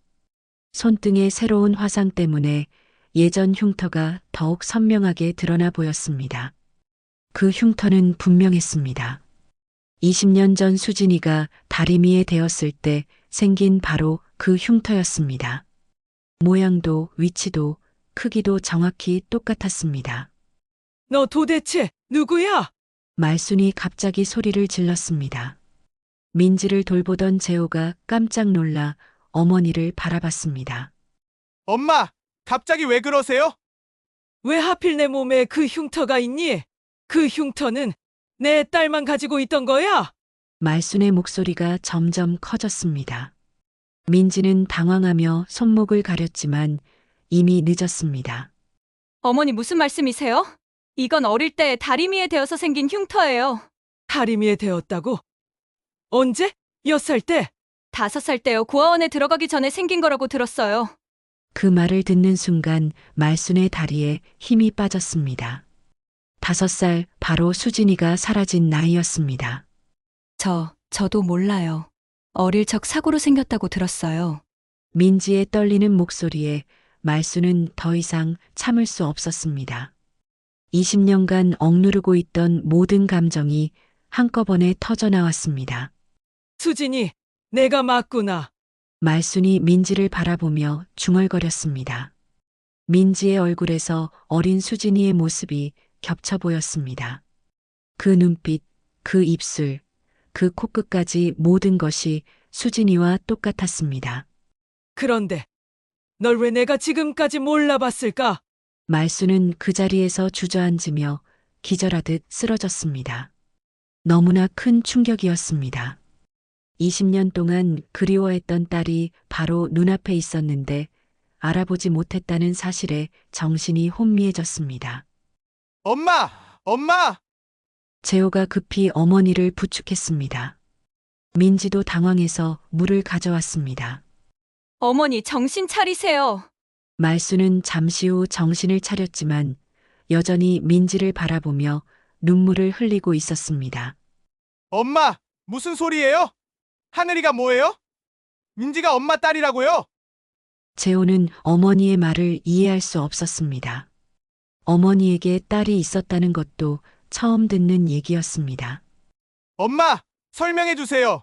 손등의 새로운 화상 때문에 예전 흉터가 더욱 선명하게 드러나 보였습니다. 그 흉터는 분명했습니다. 20년 전 수진이가 다리미에 대었을 때 생긴 바로 그 흉터였습니다. 모양도 위치도 크기도 정확히 똑같았습니다. 너 도대체 누구야? 말순이 갑자기 소리를 질렀습니다. 민지를 돌보던 재호가 깜짝 놀라 어머니를 바라봤습니다. 엄마, 갑자기 왜 그러세요? 왜 하필 내 몸에 그 흉터가 있니? 그 흉터는 내 딸만 가지고 있던 거야? 말순의 목소리가 점점 커졌습니다. 민지는 당황하며 손목을 가렸지만 이미 늦었습니다. 어머니 무슨 말씀이세요? 이건 어릴 때 다리미에 대어서 생긴 흉터예요. 다리미에 되었다고? 언제? 몇 살 때? 5살 때요. 고아원에 들어가기 전에 생긴 거라고 들었어요. 그 말을 듣는 순간 말순의 다리에 힘이 빠졌습니다. 5살 바로 수진이가 사라진 나이였습니다. 저도 몰라요. 어릴 적 사고로 생겼다고 들었어요. 민지의 떨리는 목소리에 말수는 더 이상 참을 수 없었습니다. 20년간 억누르고 있던 모든 감정이 한꺼번에 터져나왔습니다. 수진이, 내가 맞구나. 말순이 민지를 바라보며 중얼거렸습니다. 민지의 얼굴에서 어린 수진이의 모습이 겹쳐 보였습니다. 그 눈빛, 그 입술, 그 코끝까지 모든 것이 수진이와 똑같았습니다. 그런데 널 왜 내가 지금까지 몰라봤을까? 말수는 그 자리에서 주저앉으며 기절하듯 쓰러졌습니다. 너무나 큰 충격이었습니다. 20년 동안 그리워했던 딸이 바로 눈앞에 있었는데 알아보지 못했다는 사실에 정신이 혼미해졌습니다. 엄마! 엄마! 재호가 급히 어머니를 부축했습니다. 민지도 당황해서 물을 가져왔습니다. 어머니 정신 차리세요. 말수는 잠시 후 정신을 차렸지만 여전히 민지를 바라보며 눈물을 흘리고 있었습니다. 엄마! 무슨 소리예요? 하늘이가 뭐예요? 민지가 엄마 딸이라고요? 재호는 어머니의 말을 이해할 수 없었습니다. 어머니에게 딸이 있었다는 것도 처음 듣는 얘기였습니다. 엄마! 설명해 주세요.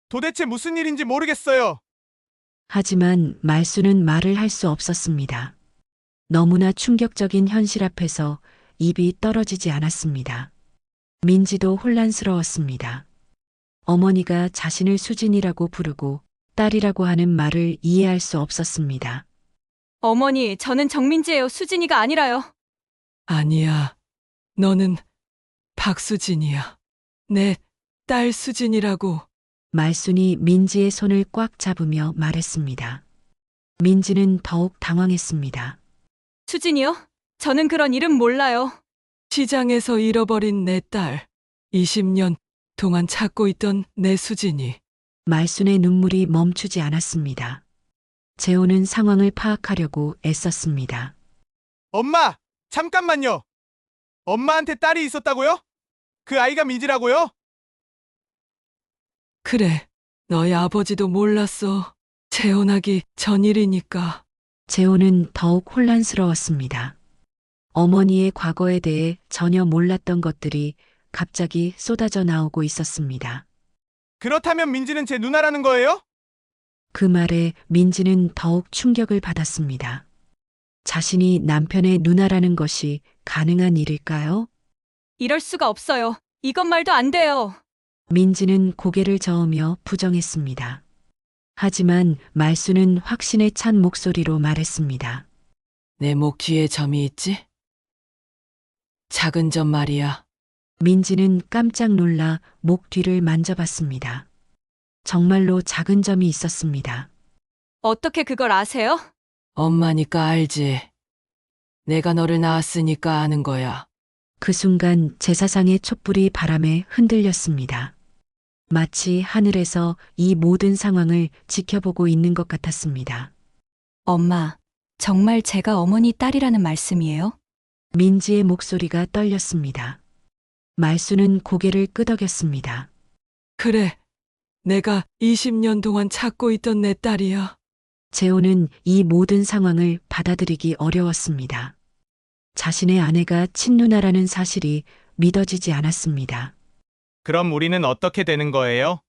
도대체 무슨 일인지 모르겠어요. 하지만 말수는 말을 할 수 없었습니다. 너무나 충격적인 현실 앞에서 입이 떨어지지 않았습니다. 민지도 혼란스러웠습니다. 어머니가 자신을 수진이라고 부르고 딸이라고 하는 말을 이해할 수 없었습니다. 어머니, 저는 정민지예요. 수진이가 아니라요. 아니야. 너는 박수진이야. 내 딸 수진이라고. 말순이 민지의 손을 꽉 잡으며 말했습니다. 민지는 더욱 당황했습니다. 수진이요? 저는 그런 이름 몰라요. 시장에서 잃어버린 내 딸. 20년 동안 찾고 있던 내 수진이. 말순의 눈물이 멈추지 않았습니다. 재호는 상황을 파악하려고 애썼습니다. 엄마! 잠깐만요. 엄마한테 딸이 있었다고요? 그 아이가 민지라고요? 그래. 너희 아버지도 몰랐어. 재혼하기 전일이니까. 재호는 더욱 혼란스러웠습니다. 어머니의 과거에 대해 전혀 몰랐던 것들이 갑자기 쏟아져 나오고 있었습니다. 그렇다면 민지는 제 누나라는 거예요? 그 말에 민지는 더욱 충격을 받았습니다. 자신이 남편의 누나라는 것이 가능한 일일까요? 이럴 수가 없어요. 이건 말도 안 돼요. 민지는 고개를 저으며 부정했습니다. 하지만 말수는 확신에 찬 목소리로 말했습니다. 내 목 뒤에 점이 있지? 작은 점 말이야. 민지는 깜짝 놀라 목 뒤를 만져봤습니다. 정말로 작은 점이 있었습니다. 어떻게 그걸 아세요? 엄마니까 알지. 내가 너를 낳았으니까 아는 거야. 그 순간 제사상의 촛불이 바람에 흔들렸습니다. 마치 하늘에서 이 모든 상황을 지켜보고 있는 것 같았습니다. 엄마, 정말 제가 어머니 딸이라는 말씀이에요? 민지의 목소리가 떨렸습니다. 말수는 고개를 끄덕였습니다. 그래. 내가 20년 동안 찾고 있던 내 딸이야. 재호는 이 모든 상황을 받아들이기 어려웠습니다. 자신의 아내가 친누나라는 사실이 믿어지지 않았습니다. 그럼 우리는 어떻게 되는 거예요?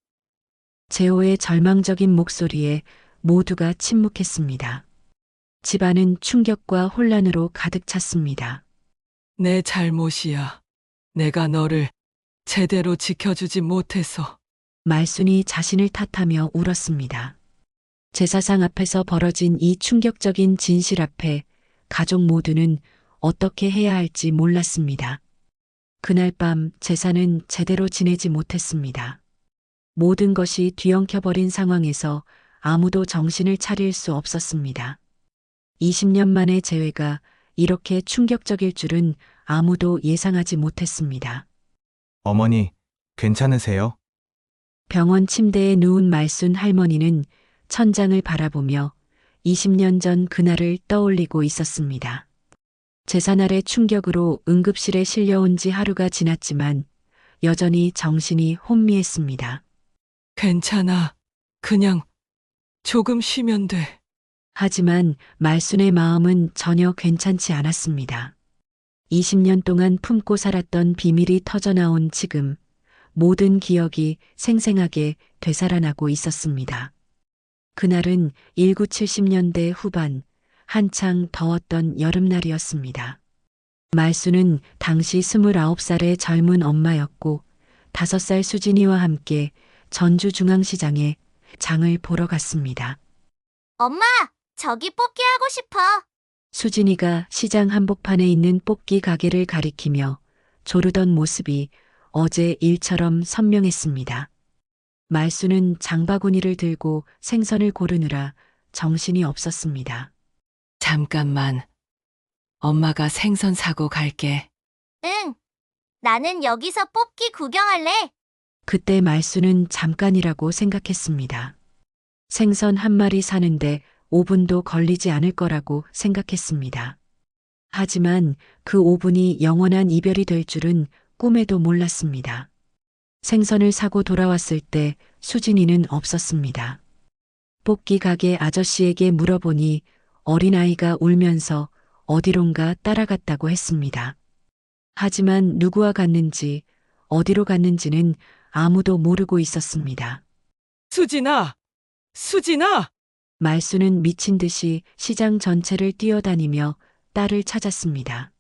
재호의 절망적인 목소리에 모두가 침묵했습니다. 집안은 충격과 혼란으로 가득 찼습니다. 내 잘못이야. 내가 너를 제대로 지켜주지 못해서. 말순이 자신을 탓하며 울었습니다. 제사상 앞에서 벌어진 이 충격적인 진실 앞에 가족 모두는 어떻게 해야 할지 몰랐습니다. 그날 밤 제사는 제대로 지내지 못했습니다. 모든 것이 뒤엉켜버린 상황에서 아무도 정신을 차릴 수 없었습니다. 20년 만의 재회가 이렇게 충격적일 줄은 아무도 예상하지 못했습니다. 어머니, 괜찮으세요? 병원 침대에 누운 말순 할머니는 천장을 바라보며 20년 전 그날을 떠올리고 있었습니다. 제사날의 충격으로 응급실에 실려온 지 하루가 지났지만 여전히 정신이 혼미했습니다. 괜찮아. 그냥 조금 쉬면 돼. 하지만 말순의 마음은 전혀 괜찮지 않았습니다. 20년 동안 품고 살았던 비밀이 터져나온 지금 모든 기억이 생생하게 되살아나고 있었습니다. 그날은 1970년대 후반 한창 더웠던 여름날이었습니다. 말수는 당시 29살의 젊은 엄마였고 5살 수진이와 함께 전주중앙시장에 장을 보러 갔습니다. 엄마, 저기 뽑기 하고 싶어. 수진이가 시장 한복판에 있는 뽑기 가게를 가리키며 조르던 모습이 어제 일처럼 선명했습니다. 말수는 장바구니를 들고 생선을 고르느라 정신이 없었습니다. 잠깐만. 엄마가 생선 사고 갈게. 응. 나는 여기서 뽑기 구경할래. 그때 말수는 잠깐이라고 생각했습니다. 생선 한 마리 사는데 5분도 걸리지 않을 거라고 생각했습니다. 하지만 그 5분이 영원한 이별이 될 줄은 꿈에도 몰랐습니다. 생선을 사고 돌아왔을 때 수진이는 없었습니다. 뽑기 가게 아저씨에게 물어보니 어린아이가 울면서 어디론가 따라갔다고 했습니다. 하지만 누구와 갔는지 어디로 갔는지는 아무도 모르고 있었습니다. 수진아! 수진아! 말수는 미친 듯이 시장 전체를 뛰어다니며 딸을 찾았습니다.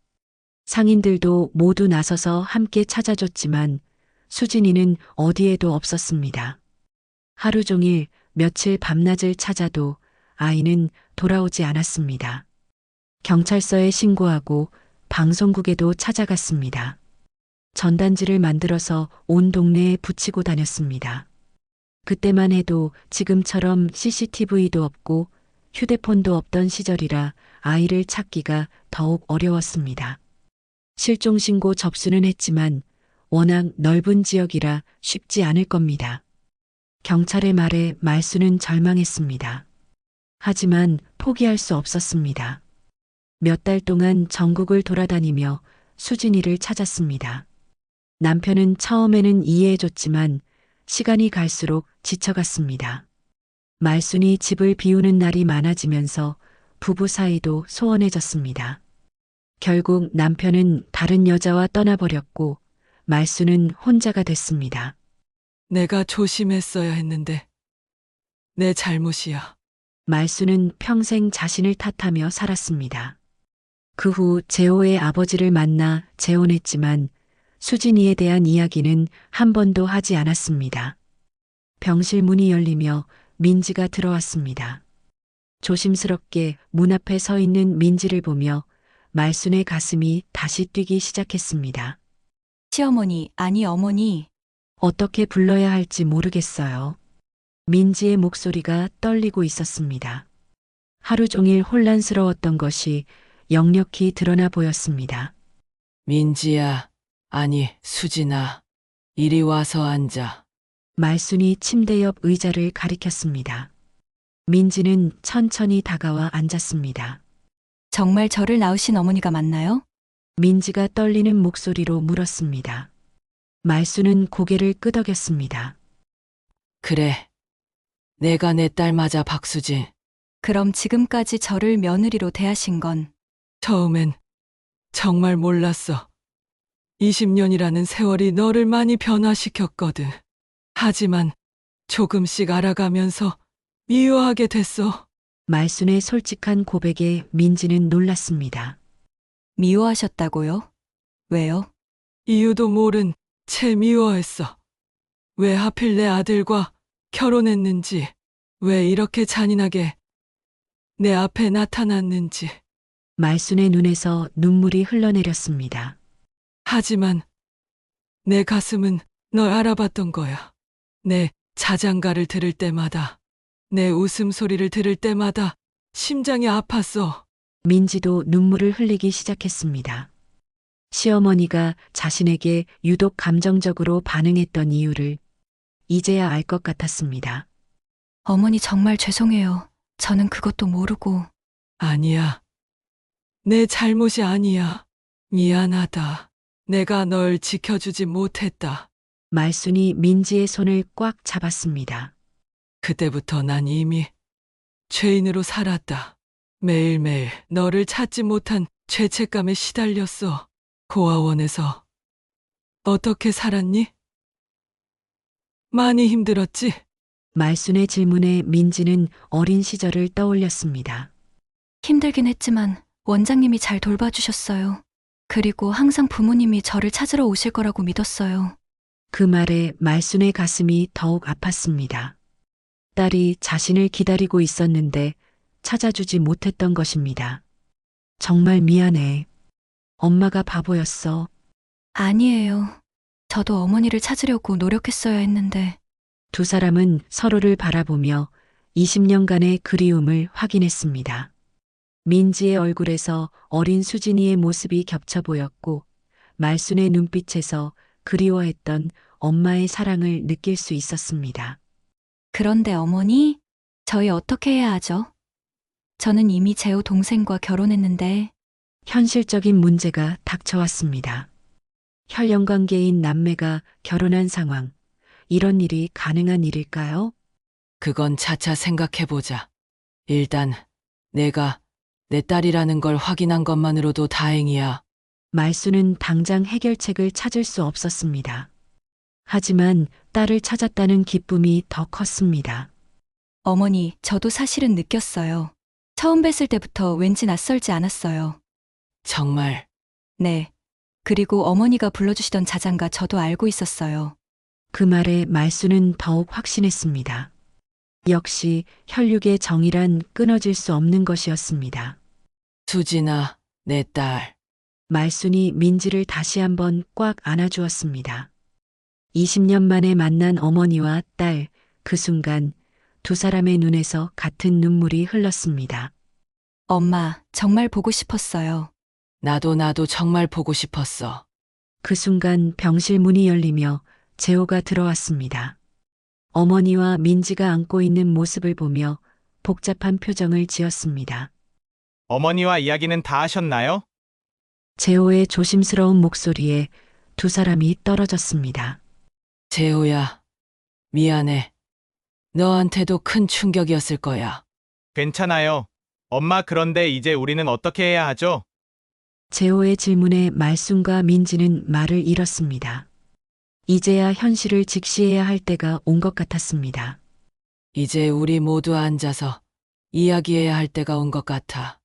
상인들도 모두 나서서 함께 찾아줬지만 수진이는 어디에도 없었습니다. 하루 종일 며칠 밤낮을 찾아도 아이는 돌아오지 않았습니다. 경찰서에 신고하고 방송국에도 찾아갔습니다. 전단지를 만들어서 온 동네에 붙이고 다녔습니다. 그때만 해도 지금처럼 CCTV도 없고 휴대폰도 없던 시절이라 아이를 찾기가 더욱 어려웠습니다. 실종신고 접수는 했지만 워낙 넓은 지역이라 쉽지 않을 겁니다. 경찰의 말에 말수는 절망했습니다. 하지만 포기할 수 없었습니다. 몇 달 동안 전국을 돌아다니며 수진이를 찾았습니다. 남편은 처음에는 이해해줬지만 시간이 갈수록 지쳐갔습니다. 말순이 집을 비우는 날이 많아지면서 부부 사이도 소원해졌습니다. 결국 남편은 다른 여자와 떠나버렸고 말순은 혼자가 됐습니다. 내가 조심했어야 했는데. 내 잘못이야. 말순은 평생 자신을 탓하며 살았습니다. 그 후 재호의 아버지를 만나 재혼했지만 수진이에 대한 이야기는 한 번도 하지 않았습니다. 병실 문이 열리며 민지가 들어왔습니다. 조심스럽게 문 앞에 서 있는 민지를 보며 말순의 가슴이 다시 뛰기 시작했습니다. 시어머니, 아니 어머니. 어떻게 불러야 할지 모르겠어요. 민지의 목소리가 떨리고 있었습니다. 하루 종일 혼란스러웠던 것이 역력히 드러나 보였습니다. 민지야, 아니, 수진아. 이리 와서 앉아. 말순이 침대 옆 의자를 가리켰습니다. 민지는 천천히 다가와 앉았습니다. 정말 저를 낳으신 어머니가 맞나요? 민지가 떨리는 목소리로 물었습니다. 말순은 고개를 끄덕였습니다. 그래. 내가 내 딸 맞아, 박수진. 그럼 지금까지 저를 며느리로 대하신 건 처음엔 정말 몰랐어. 20년이라는 세월이 너를 많이 변화시켰거든. 하지만 조금씩 알아가면서 미워하게 됐어. 말순의 솔직한 고백에 민지는 놀랐습니다. 미워하셨다고요? 왜요? 이유도 모른 채 미워했어. 왜 하필 내 아들과 결혼했는지, 왜 이렇게 잔인하게 내 앞에 나타났는지. 말순의 눈에서 눈물이 흘러내렸습니다. 하지만 내 가슴은 널 알아봤던 거야. 내 자장가를 들을 때마다, 내 웃음소리를 들을 때마다 심장이 아팠어. 민지도 눈물을 흘리기 시작했습니다. 시어머니가 자신에게 유독 감정적으로 반응했던 이유를 이제야 알 것 같았습니다. 어머니 정말 죄송해요. 저는 그것도 모르고. 아니야. 내 잘못이 아니야. 미안하다. 내가 널 지켜주지 못했다. 말순이 민지의 손을 꽉 잡았습니다. 그때부터 난 이미 죄인으로 살았다. 매일매일 너를 찾지 못한 죄책감에 시달렸어. 고아원에서 어떻게 살았니? 많이 힘들었지? 말순의 질문에 민지는 어린 시절을 떠올렸습니다. 힘들긴 했지만 원장님이 잘 돌봐주셨어요. 그리고 항상 부모님이 저를 찾으러 오실 거라고 믿었어요. 그 말에 말순의 가슴이 더욱 아팠습니다. 딸이 자신을 기다리고 있었는데 찾아주지 못했던 것입니다. 정말 미안해. 엄마가 바보였어. 아니에요. 저도 어머니를 찾으려고 노력했어야 했는데. 두 사람은 서로를 바라보며 20년간의 그리움을 확인했습니다. 민지의 얼굴에서 어린 수진이의 모습이 겹쳐 보였고 말순의 눈빛에서 그리워했던 엄마의 사랑을 느낄 수 있었습니다. 그런데 어머니, 저희 어떻게 해야 하죠? 저는 이미 재호 동생과 결혼했는데. 현실적인 문제가 닥쳐왔습니다. 혈연관계인 남매가 결혼한 상황. 이런 일이 가능한 일일까요? 그건 차차 생각해보자. 일단 내가 내 딸이라는 걸 확인한 것만으로도 다행이야. 말순은 당장 해결책을 찾을 수 없었습니다. 하지만 딸을 찾았다는 기쁨이 더 컸습니다. 어머니, 저도 사실은 느꼈어요. 처음 뵀을 때부터 왠지 낯설지 않았어요. 정말 네. 그리고 어머니가 불러주시던 자장가 저도 알고 있었어요. 그 말에 말순은 더욱 확신했습니다. 역시 혈육의 정이란 끊어질 수 없는 것이었습니다. 수진아, 내 딸. 말순이 민지를 다시 한번 꽉 안아주었습니다. 20년 만에 만난 어머니와 딸, 그 순간 두 사람의 눈에서 같은 눈물이 흘렀습니다. 엄마, 정말 보고 싶었어요. 나도 정말 보고 싶었어. 그 순간 병실 문이 열리며 재호가 들어왔습니다. 어머니와 민지가 안고 있는 모습을 보며 복잡한 표정을 지었습니다. 어머니와 이야기는 다 하셨나요? 재호의 조심스러운 목소리에 두 사람이 떨어졌습니다. 재호야, 미안해. 너한테도 큰 충격이었을 거야. 괜찮아요. 엄마, 그런데 이제 우리는 어떻게 해야 하죠? 재호의 질문에 말순과 민지는 말을 잃었습니다. 이제야 현실을 직시해야 할 때가 온 것 같았습니다. 이제 우리 모두 앉아서 이야기해야 할 때가 온 것 같아.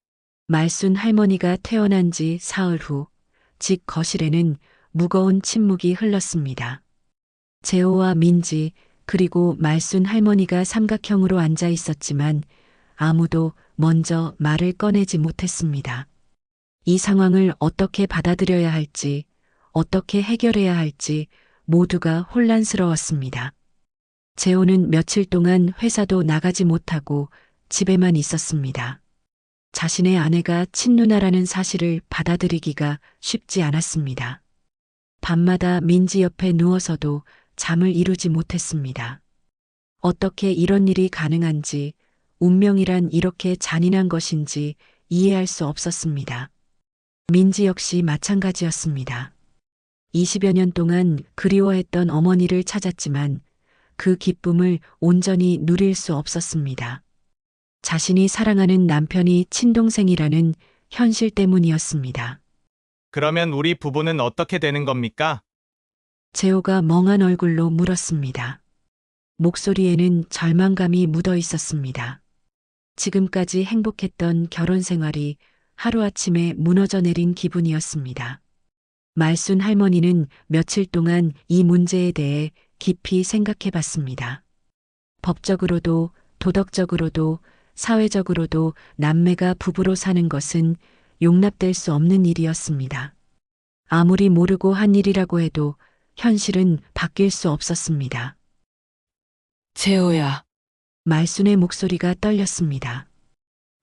말순 할머니가 태어난 지 사흘 후, 집 거실에는 무거운 침묵이 흘렀습니다. 재호와 민지, 그리고 말순 할머니가 삼각형으로 앉아 있었지만 아무도 먼저 말을 꺼내지 못했습니다. 이 상황을 어떻게 받아들여야 할지, 어떻게 해결해야 할지 모두가 혼란스러웠습니다. 재호는 며칠 동안 회사도 나가지 못하고 집에만 있었습니다. 자신의 아내가 친누나라는 사실을 받아들이기가 쉽지 않았습니다. 밤마다 민지 옆에 누워서도 잠을 이루지 못했습니다. 어떻게 이런 일이 가능한지, 운명이란 이렇게 잔인한 것인지 이해할 수 없었습니다. 민지 역시 마찬가지였습니다. 20여 년 동안 그리워했던 어머니를 찾았지만 그 기쁨을 온전히 누릴 수 없었습니다. 자신이 사랑하는 남편이 친동생이라는 현실 때문이었습니다. 그러면 우리 부부는 어떻게 되는 겁니까? 재호가 멍한 얼굴로 물었습니다. 목소리에는 절망감이 묻어 있었습니다. 지금까지 행복했던 결혼 생활이 하루아침에 무너져 내린 기분이었습니다. 말순 할머니는 며칠 동안 이 문제에 대해 깊이 생각해 봤습니다. 법적으로도 도덕적으로도 사회적으로도 남매가 부부로 사는 것은 용납될 수 없는 일이었습니다. 아무리 모르고 한 일이라고 해도 현실은 바뀔 수 없었습니다. 재호야, 말순의 목소리가 떨렸습니다.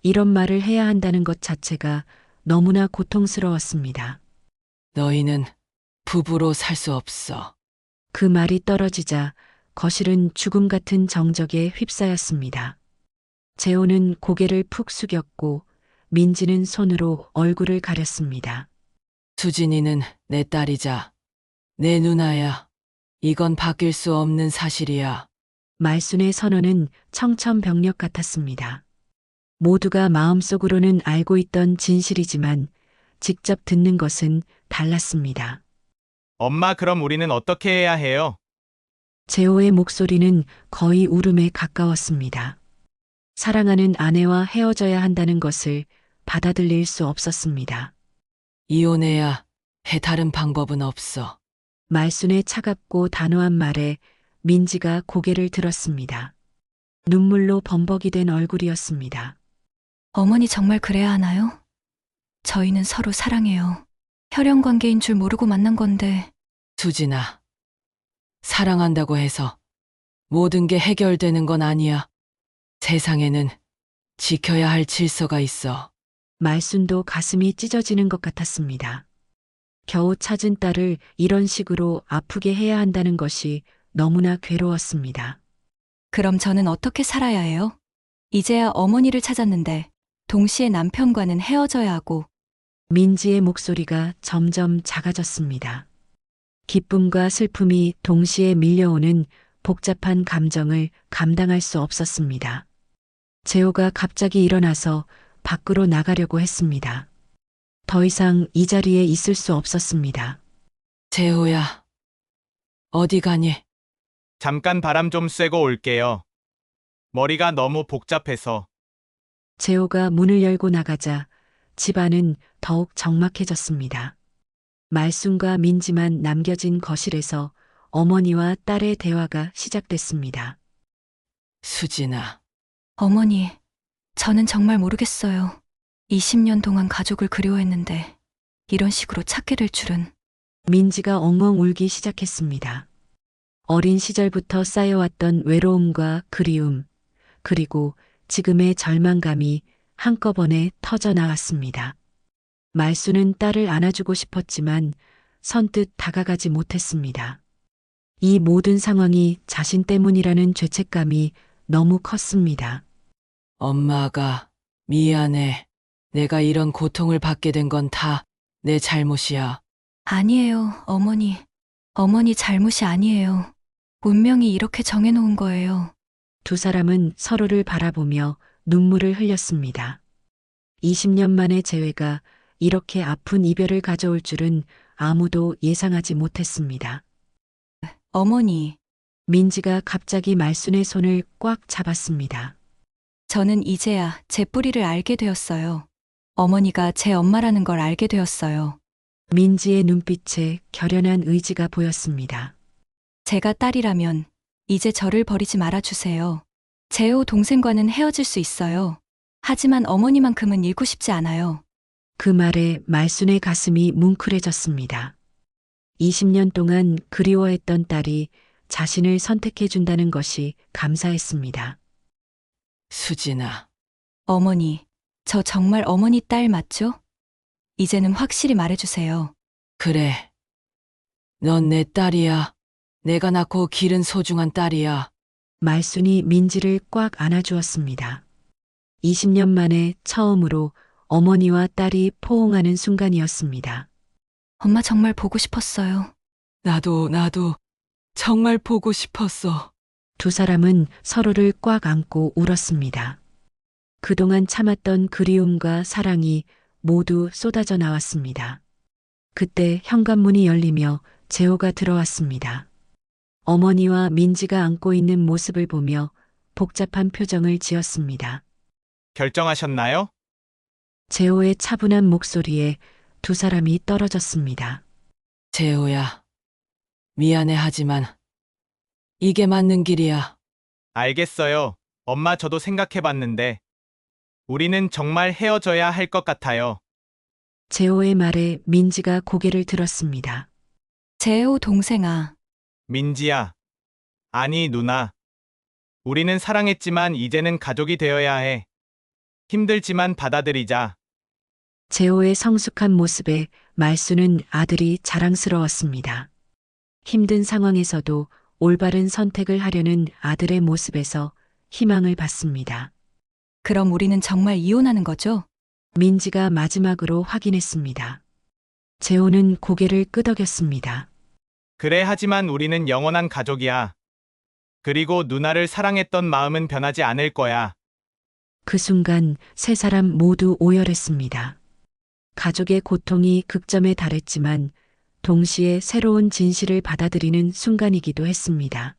이런 말을 해야 한다는 것 자체가 너무나 고통스러웠습니다. 너희는 부부로 살 수 없어. 그 말이 떨어지자 거실은 죽음 같은 정적에 휩싸였습니다. 재호는 고개를 푹 숙였고 민지는 손으로 얼굴을 가렸습니다. 수진이는 내 딸이자 내 누나야. 이건 바뀔 수 없는 사실이야. 말순의 선언은 청천벽력 같았습니다. 모두가 마음속으로는 알고 있던 진실이지만 직접 듣는 것은 달랐습니다. 엄마, 그럼 우리는 어떻게 해야 해요? 재호의 목소리는 거의 울음에 가까웠습니다. 사랑하는 아내와 헤어져야 한다는 것을 받아들일 수 없었습니다. 이혼해야 해. 다른 방법은 없어. 말순의 차갑고 단호한 말에 민지가 고개를 들었습니다. 눈물로 범벅이 된 얼굴이었습니다. 어머니 정말 그래야 하나요? 저희는 서로 사랑해요. 혈연 관계인 줄 모르고 만난 건데. 수진아, 사랑한다고 해서 모든 게 해결되는 건 아니야. 세상에는 지켜야 할 질서가 있어. 말순도 가슴이 찢어지는 것 같았습니다. 겨우 찾은 딸을 이런 식으로 아프게 해야 한다는 것이 너무나 괴로웠습니다. 그럼 저는 어떻게 살아야 해요? 이제야 어머니를 찾았는데 동시에 남편과는 헤어져야 하고. 민지의 목소리가 점점 작아졌습니다. 기쁨과 슬픔이 동시에 밀려오는 복잡한 감정을 감당할 수 없었습니다. 재호가 갑자기 일어나서 밖으로 나가려고 했습니다. 더 이상 이 자리에 있을 수 없었습니다. 재호야, 어디 가니? 잠깐 바람 좀 쐬고 올게요. 머리가 너무 복잡해서. 재호가 문을 열고 나가자 집안은 더욱 적막해졌습니다. 말순과 민지만 남겨진 거실에서 어머니와 딸의 대화가 시작됐습니다. 수진아, 어머니, 저는 정말 모르겠어요. 20년 동안 가족을 그리워했는데 이런 식으로 찾게 될 줄은. 민지가 엉엉 울기 시작했습니다. 어린 시절부터 쌓여왔던 외로움과 그리움, 그리고 지금의 절망감이 한꺼번에 터져 나왔습니다. 말순은 딸을 안아주고 싶었지만 선뜻 다가가지 못했습니다. 이 모든 상황이 자신 때문이라는 죄책감이 너무 컸습니다. 엄마가 미안해. 내가 이런 고통을 받게 된 건 다 내 잘못이야. 아니에요, 어머니. 어머니 잘못이 아니에요. 운명이 이렇게 정해놓은 거예요. 두 사람은 서로를 바라보며 눈물을 흘렸습니다. 20년 만의 재회가 이렇게 아픈 이별을 가져올 줄은 아무도 예상하지 못했습니다. 어머니, 민지가 갑자기 말순의 손을 꽉 잡았습니다. 저는 이제야 제 뿌리를 알게 되었어요. 어머니가 제 엄마라는 걸 알게 되었어요. 민지의 눈빛에 결연한 의지가 보였습니다. 제가 딸이라면 이제 저를 버리지 말아주세요. 재호 동생과는 헤어질 수 있어요. 하지만 어머니만큼은 잃고 싶지 않아요. 그 말에 말순의 가슴이 뭉클해졌습니다. 20년 동안 그리워했던 딸이 자신을 선택해 준다는 것이 감사했습니다. 수진아, 어머니, 저 정말 어머니 딸 맞죠? 이제는 확실히 말해주세요. 그래. 넌 내 딸이야. 내가 낳고 기른 소중한 딸이야. 말순이 민지를 꽉 안아주었습니다. 20년 만에 처음으로 어머니와 딸이 포옹하는 순간이었습니다. 엄마 정말 보고 싶었어요. 나도 정말 보고 싶었어. 두 사람은 서로를 꽉 안고 울었습니다. 그동안 참았던 그리움과 사랑이 모두 쏟아져 나왔습니다. 그때 현관문이 열리며 재호가 들어왔습니다. 어머니와 민지가 안고 있는 모습을 보며 복잡한 표정을 지었습니다. 결정하셨나요? 재호의 차분한 목소리에 두 사람이 떨어졌습니다. 재호야, 미안해 하지만 이게 맞는 길이야. 알겠어요. 엄마 저도 생각해봤는데 우리는 정말 헤어져야 할 것 같아요. 재호의 말에 민지가 고개를 들었습니다. 재호 동생아, 민지야. 아니, 누나. 우리는 사랑했지만 이제는 가족이 되어야 해. 힘들지만 받아들이자. 재호의 성숙한 모습에 말수는 아들이 자랑스러웠습니다. 힘든 상황에서도 올바른 선택을 하려는 아들의 모습에서 희망을 받습니다. 그럼 우리는 정말 이혼하는 거죠? 민지가 마지막으로 확인했습니다. 재호는 고개를 끄덕였습니다. 그래, 하지만 우리는 영원한 가족이야. 그리고 누나를 사랑했던 마음은 변하지 않을 거야. 그 순간 세 사람 모두 오열했습니다. 가족의 고통이 극점에 달했지만 동시에 새로운 진실을 받아들이는 순간이기도 했습니다.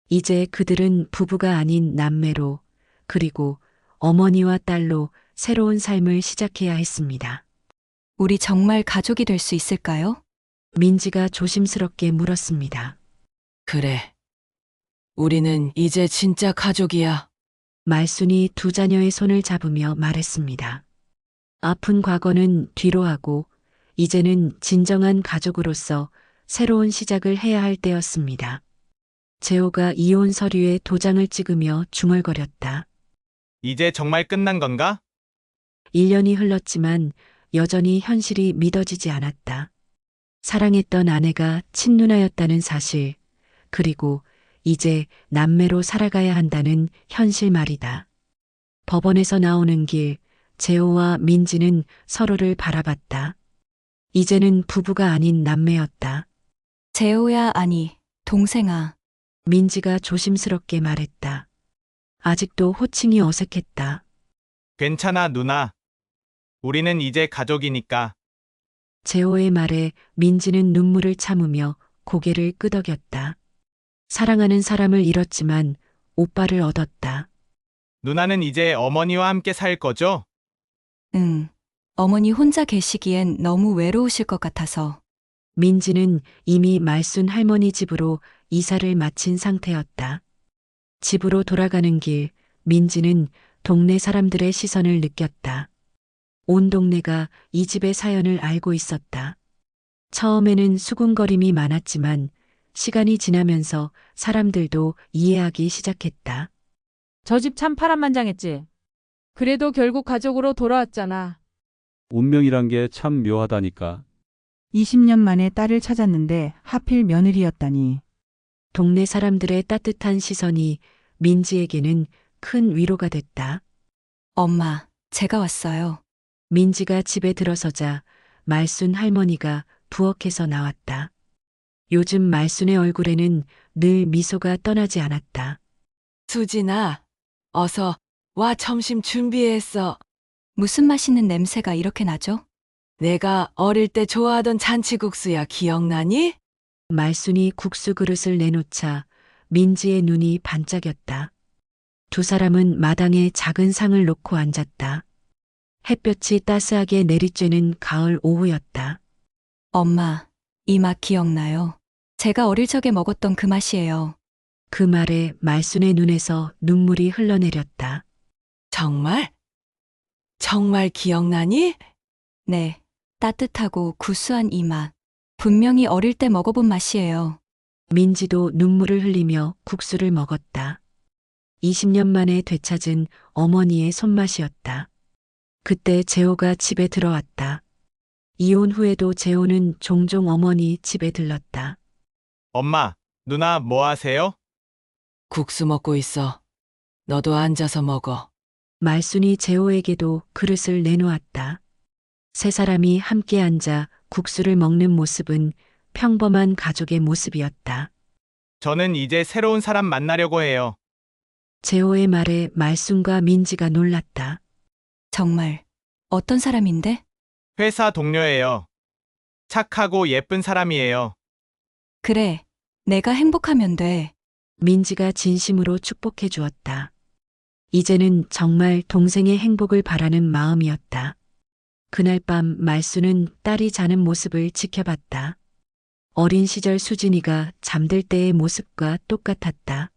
이제 그들은 부부가 아닌 남매로, 그리고 어머니와 딸로 새로운 삶을 시작해야 했습니다. 우리 정말 가족이 될 수 있을까요? 민지가 조심스럽게 물었습니다. 그래. 우리는 이제 진짜 가족이야. 말순이 두 자녀의 손을 잡으며 말했습니다. 아픈 과거는 뒤로 하고 이제는 진정한 가족으로서 새로운 시작을 해야 할 때였습니다. 재호가 이혼 서류에 도장을 찍으며 중얼거렸다. 이제 정말 끝난 건가? 1년이 흘렀지만 여전히 현실이 믿어지지 않았다. 사랑했던 아내가 친누나였다는 사실, 그리고 이제 남매로 살아가야 한다는 현실 말이다. 법원에서 나오는 길, 재호와 민지는 서로를 바라봤다. 이제는 부부가 아닌 남매였다. 재호야, 아니, 동생아. 민지가 조심스럽게 말했다. 아직도 호칭이 어색했다. 괜찮아, 누나. 우리는 이제 가족이니까. 재호의 말에 민지는 눈물을 참으며 고개를 끄덕였다. 사랑하는 사람을 잃었지만 오빠를 얻었다. 누나는 이제 어머니와 함께 살 거죠? 응. 어머니 혼자 계시기엔 너무 외로우실 것 같아서. 민지는 이미 말순 할머니 집으로 이사를 마친 상태였다. 집으로 돌아가는 길, 민지는 동네 사람들의 시선을 느꼈다. 온 동네가 이 집의 사연을 알고 있었다. 처음에는 수군거림이 많았지만 시간이 지나면서 사람들도 이해하기 시작했다. 저 집 참 파란만장했지. 그래도 결국 가족으로 돌아왔잖아. 운명이란 게 참 묘하다니까. 20년 만에 딸을 찾았는데 하필 며느리였다니. 동네 사람들의 따뜻한 시선이 민지에게는 큰 위로가 됐다. 엄마, 제가 왔어요. 민지가 집에 들어서자 말순 할머니가 부엌에서 나왔다. 요즘 말순의 얼굴에는 늘 미소가 떠나지 않았다. 수진아, 어서 와, 점심 준비했어. 무슨 맛있는 냄새가 이렇게 나죠? 내가 어릴 때 좋아하던 잔치국수야, 기억나니? 말순이 국수 그릇을 내놓자 민지의 눈이 반짝였다. 두 사람은 마당에 작은 상을 놓고 앉았다. 햇볕이 따스하게 내리쬐는 가을 오후였다. 엄마, 이 맛 기억나요? 제가 어릴 적에 먹었던 그 맛이에요. 그 말에 말순의 눈에서 눈물이 흘러내렸다. 정말? 정말 기억나니? 네, 따뜻하고 구수한 이 맛. 분명히 어릴 때 먹어본 맛이에요. 민지도 눈물을 흘리며 국수를 먹었다. 20년 만에 되찾은 어머니의 손맛이었다. 그때 재호가 집에 들어왔다. 이혼 후에도 재호는 종종 어머니 집에 들렀다. 엄마, 누나 뭐 하세요? 국수 먹고 있어. 너도 앉아서 먹어. 말순이 재호에게도 그릇을 내놓았다. 세 사람이 함께 앉아 국수를 먹는 모습은 평범한 가족의 모습이었다. 저는 이제 새로운 사람 만나려고 해요. 재호의 말에 말순과 민지가 놀랐다. 정말 어떤 사람인데? 회사 동료예요. 착하고 예쁜 사람이에요. 그래, 내가 행복하면 돼. 민지가 진심으로 축복해 주었다. 이제는 정말 동생의 행복을 바라는 마음이었다. 그날 밤 말순은 딸이 자는 모습을 지켜봤다. 어린 시절 수진이가 잠들 때의 모습과 똑같았다.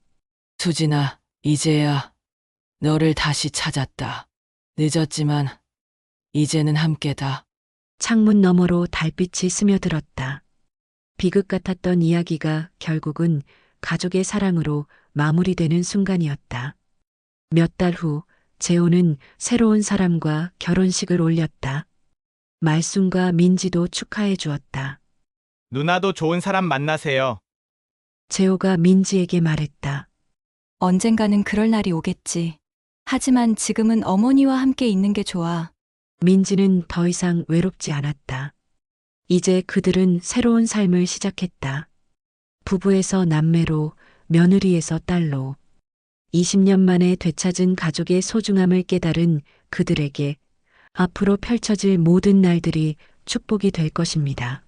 수진아, 이제야 너를 다시 찾았다. 늦었지만 이제는 함께다. 창문 너머로 달빛이 스며들었다. 비극 같았던 이야기가 결국은 가족의 사랑으로 마무리되는 순간이었다. 몇 달 후 재호는 새로운 사람과 결혼식을 올렸다. 말순과 민지도 축하해 주었다. 누나도 좋은 사람 만나세요. 재호가 민지에게 말했다. 언젠가는 그럴 날이 오겠지. 하지만 지금은 어머니와 함께 있는 게 좋아. 민지는 더 이상 외롭지 않았다. 이제 그들은 새로운 삶을 시작했다. 부부에서 남매로, 며느리에서 딸로. 20년 만에 되찾은 가족의 소중함을 깨달은 그들에게 앞으로 펼쳐질 모든 날들이 축복이 될 것입니다.